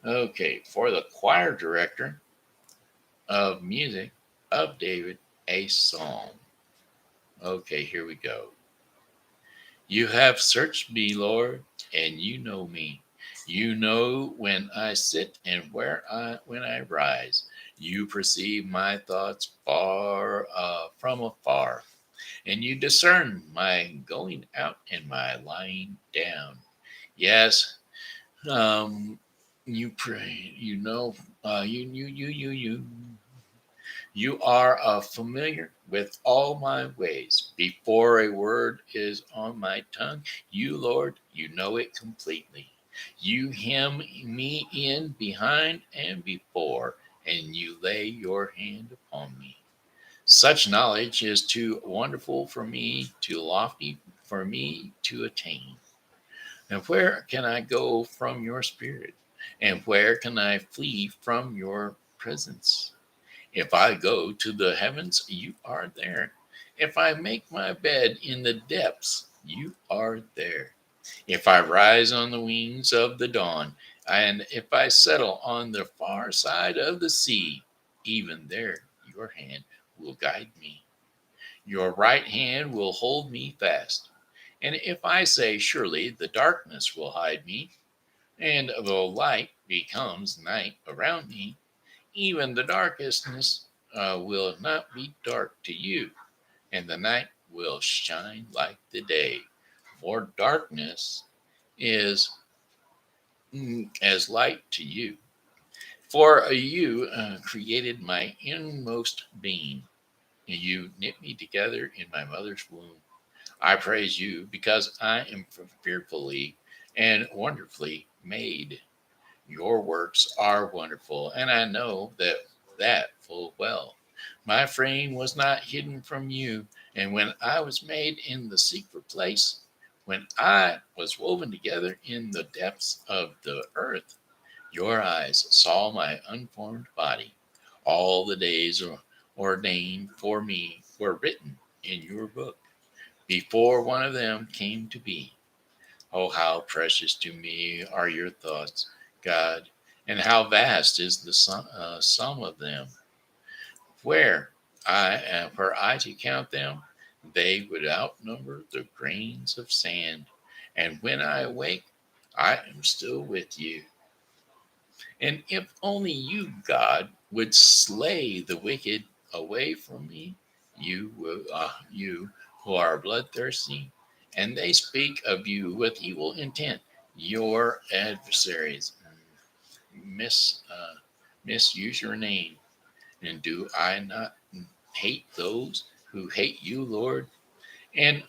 Okay, for the choir director of music of David, a psalm. Okay, here we go. You have searched me, Lord, and you know me. You know when I sit and when I rise. You perceive my thoughts far from afar, and you discern my going out and my lying down. Yes, you pray. You know. You. You are familiar with all my ways. Before a word is on my tongue, you, Lord, you know it completely. You hem me in behind and before, and you lay your hand upon me. Such knowledge is too wonderful for me, too lofty for me to attain. And where can I go from your spirit? And where can I flee from your presence? If I go to the heavens, you are there. If I make my bed in the depths, you are there. If I rise on the wings of the dawn, and if I settle on the far side of the sea, even there your hand will guide me. Your right hand will hold me fast. And if I say, surely the darkness will hide me, and the light becomes night around me, Even the darkness will not be dark to you, and the night will shine like the day. For darkness is as light to you. For you created my inmost being, and you knit me together in my mother's womb. I praise you because I am fearfully and wonderfully made. Your works are wonderful, and I know that full well. My frame was not hidden from you, and when I was made in the secret place, when I was woven together in the depths of the earth, your eyes saw my unformed body. All the days ordained for me were written in your book before one of them came to be. Oh, how precious to me are your thoughts, God, and how vast is the sum of them. Were I to count them, they would outnumber the grains of sand. And when I awake, I am still with you. And if only you, God, would slay the wicked away from me, you who are bloodthirsty, and they speak of you with evil intent. Your adversaries mis, uh, misuse your name. And do I not hate those who hate you, Lord? And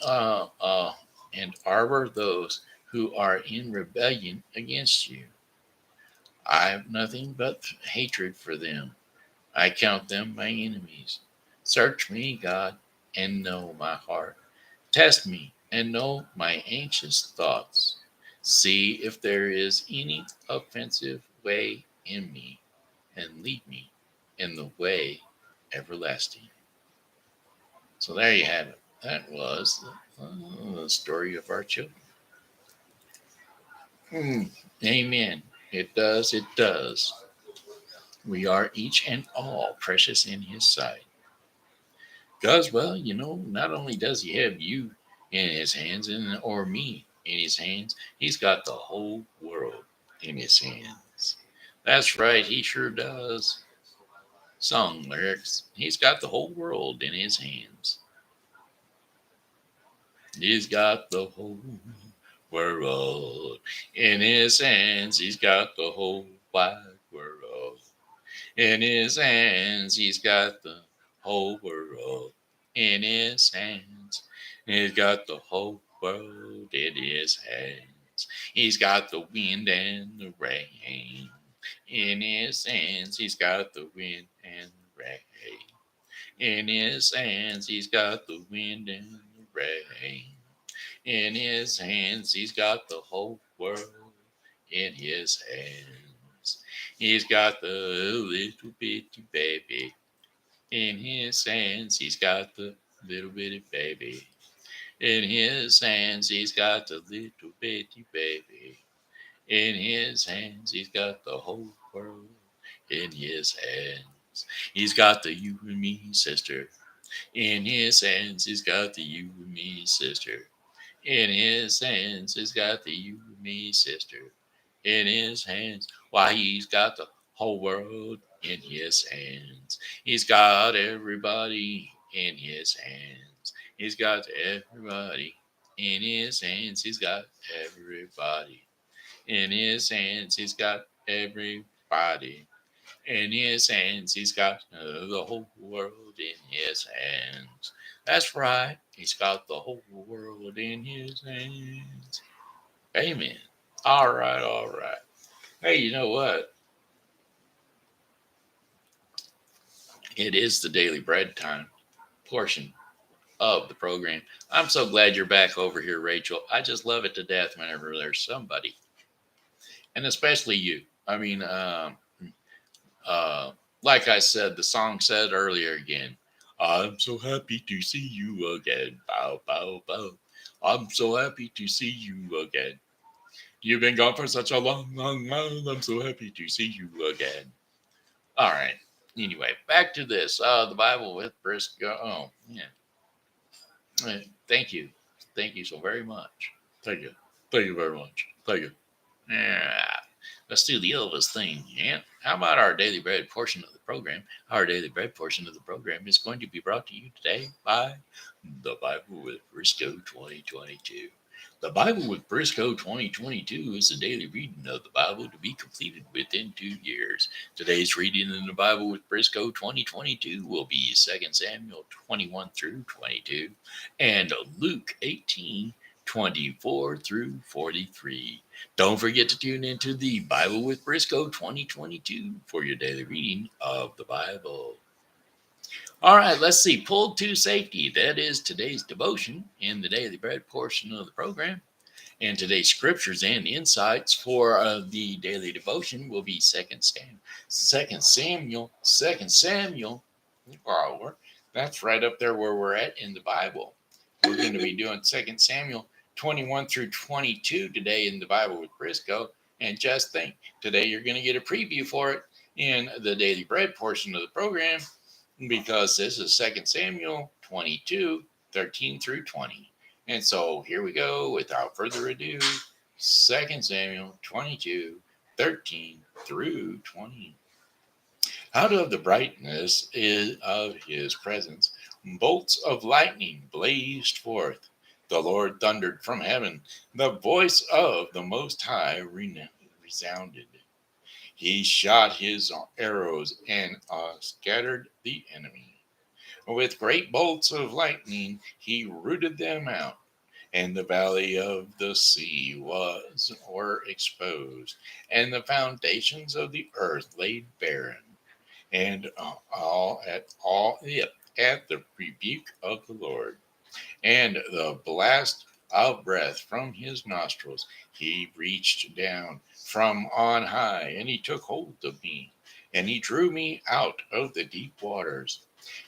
and arbor those who are in rebellion against you. I have nothing but hatred for them. I count them my enemies. Search me, God, and know my heart. Test me and know my anxious thoughts. See if there is any offensive way in me, and lead me in the way everlasting. So there you have it. That was the story of our children. Hmm. Amen. It does. It does. We are each and all precious in His sight. Because, well, not only does He have you in His hands or me in His hands, He's got the whole world in His hands. That's right, He sure does. Song lyrics. He's got the whole world in His hands. He's got the whole world in His hands. He's got the whole wide world in His hands. He's got the whole world in His hands. He's got the whole world in His hands. He's got the wind and the rain in His hands. He's got the wind and the rain in His hands. He's got the wind and the rain in His hands. He's got the whole world in His hands. He's got the little bitty baby in His hands. He's got the little bitty baby in His hands. He's got the little bitty baby in His hands. He's got the whole world in His hands. He's got the you and me sister in His hands. He's got the you and me sister in His hands. He's got the you and me sister in His hands. Why, He's got the whole world in His hands. He's got everybody in His hands. He's got everybody in His hands. He's got everybody in His hands. He's got everybody in His hands. He's got the whole world in His hands. That's right. He's got the whole world in His hands. Amen. All right, all right. Hey, you know what? It is the daily bread time portion of the program. I'm so glad you're back over here, Rachel. I just love it to death whenever there's somebody, and especially you. I mean, uh, like I said, the song said earlier again. I'm so happy to see you again. Bow, bow, bow. I'm so happy to see you again. You've been gone for such a long, long while. I'm so happy to see you again. All right. Anyway, back to this. The Bible with Briscoe. Oh, yeah. Thank you. Thank you so very much. Thank you. Thank you very much. Thank you. Yeah. Let's do the Elvis thing, yeah? How about our daily bread portion of the program? Our daily bread portion of the program is going to be brought to you today by the Bible with Briscoe 2022. The Bible with Briscoe 2022 is a daily reading of the Bible to be completed within 2 years. Today's reading in the Bible with Briscoe 2022 will be 2 Samuel 21 through 22 and Luke 18 24 through 43. Don't forget to tune into the Bible with Briscoe 2022 for your daily reading of the Bible. All right, let's see. Pulled to safety. That is today's devotion in the daily bread portion of the program. And today's scriptures and insights for the daily devotion will be Second Samuel. Oh, that's right up there where we're at in the Bible. We're going to be doing 2 Samuel 21 through 22 today in the Bible with Briscoe. And just think, today you're going to get a preview for it in the daily bread portion of the program because this is 2 Samuel 22, 13 through 20. And so here we go without further ado. 2 Samuel 22, 13 through 20. Out of the brightness of his presence, bolts of lightning blazed forth. The Lord thundered from heaven. The voice of the Most High resounded. He shot his arrows and scattered the enemy. With great bolts of lightning, he rooted them out, and the valley of the sea were exposed, and the foundations of the earth laid barren, and at the rebuke of the Lord, and the blast of breath from his nostrils, he reached down from on high, and he took hold of me, and he drew me out of the deep waters.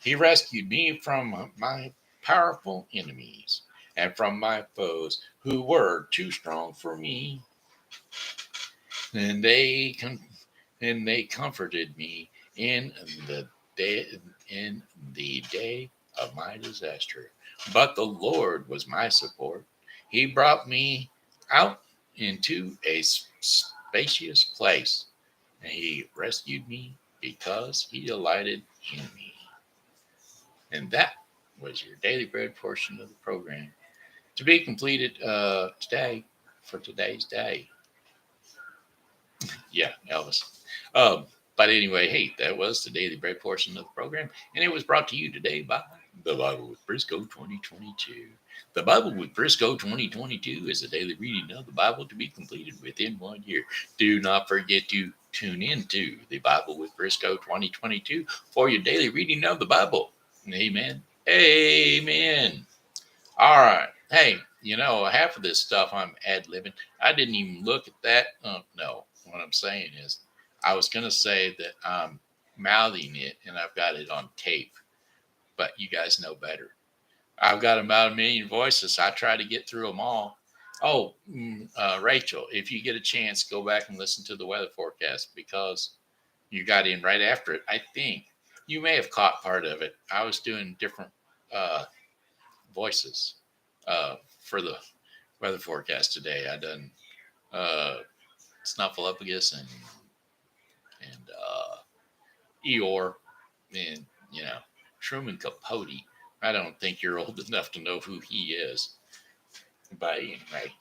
He rescued me from my powerful enemies and from my foes who were too strong for me. And they comforted me the day in the day of my disaster. But the Lord was my support. He brought me out into a spacious place, and he rescued me because he delighted in me. And that was your daily bread portion of the program to be completed today for today's day. Yeah, Elvis. Um, but anyway, hey, that was the daily bread portion of the program, and it was brought to you today by the Bible with Briscoe 2022. The Bible with Briscoe 2022 is a daily reading of the Bible to be completed within 1 year. Do not forget to tune into the Bible with Briscoe 2022 for your daily reading of the Bible. Amen. Amen. All right. Hey, half of this stuff I'm ad-libbing. I didn't even look at that. No, what I'm saying is I was going to say that I'm mouthing it and I've got it on tape, but you guys know better. I've got about 1,000,000 voices. I try to get through them all. Oh, Rachel, if you get a chance, go back and listen to the weather forecast because you got in right after it. I think you may have caught part of it. I was doing different voices for the weather forecast today. I done Snuffleupagus and Eeyore and Truman Capote. I don't think you're old enough to know who he is. But anyway.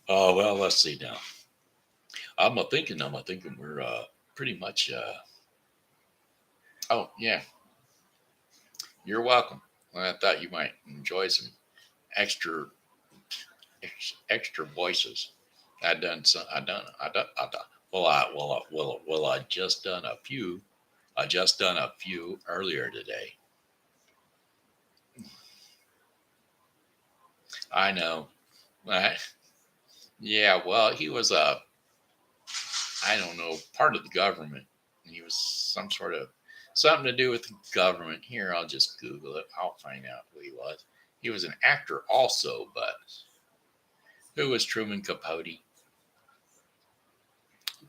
Oh well, let's see now. I'm a thinking we're pretty much oh yeah. You're welcome. I thought you might enjoy some extra extra voices. I done some. I done. Well, I just done a few. I just done a few earlier today. I know. Yeah. Well, he was I don't know, part of the government. He was some sort of something to do with the government. Here, I'll just Google it. I'll find out who he was. He was an actor also, but who was Truman Capote?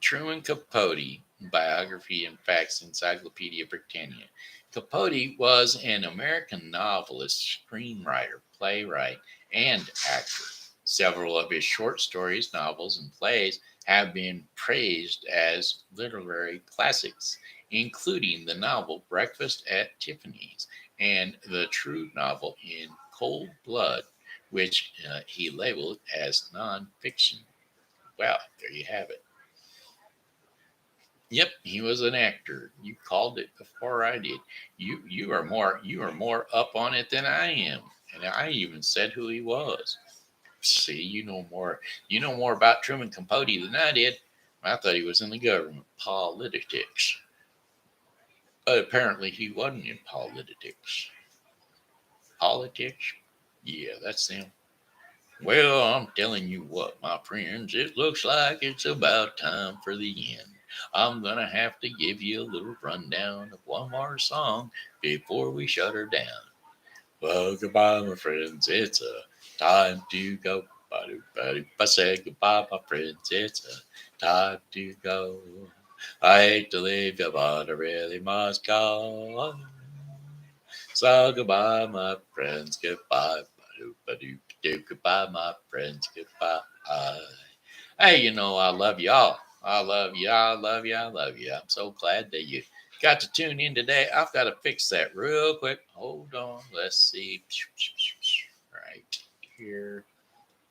Truman Capote, Biography and Facts, Encyclopedia Britannica. Capote was an American novelist, screenwriter, playwright, and actor. Several of his short stories, novels, and plays have been praised as literary classics, including the novel Breakfast at Tiffany's and the true novel In Cold Blood, which he labeled as nonfiction. Well, there you have it. Yep, he was an actor. You called it before I did. You are more up on it than I am, and I even said who he was. See, you know more about Truman Capote than I did. I thought he was in the government politics, but apparently he wasn't in politics. Politics? Yeah, that's him. Well, I'm telling you what, my friends, it looks like it's about time for the end. I'm gonna have to give you a little rundown of one more song before we shut her down. Well, goodbye, my friends. It's time to go. I say goodbye, my friends. It's time to go. I hate to leave you, but I really must go. So goodbye, my friends. Goodbye. Goodbye, my friends. Goodbye. Hey, I love y'all. I love you. I love you. I love you. I'm so glad that you got to tune in today. I've got to fix that real quick. Hold on. Let's see. Right here.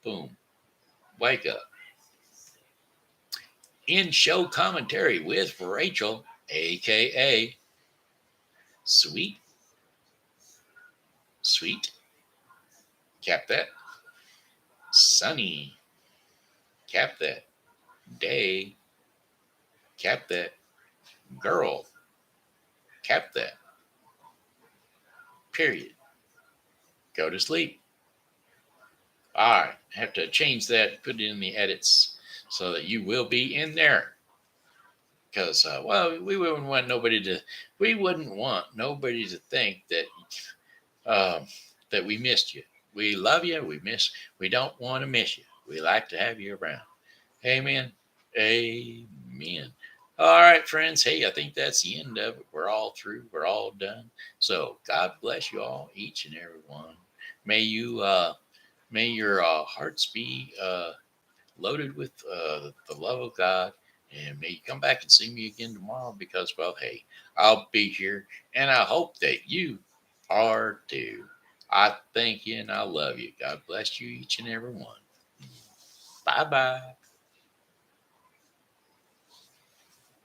Boom. Wake up. In show commentary with Rachel, a.k.a. Sweet. Sweet. Cap that. Sunny. Cap that. Day. Cap that. Girl. Cap that. Period. Go to sleep. All right. I have to change that, put it in the edits so that you will be in there. Because, well, we wouldn't want nobody to think um, that we missed you. We love you. We don't want to miss you. We like to have you around. Amen. Amen. All right, friends. Hey, I think that's the end of it. We're all through. We're all done. So God bless you all, each and every one. May you, may your hearts be loaded with the love of God, and may you come back and see me again tomorrow. Because, well, hey, I'll be here, and I hope that you are too. I thank you and I love you. God bless you, each and every one. Bye bye.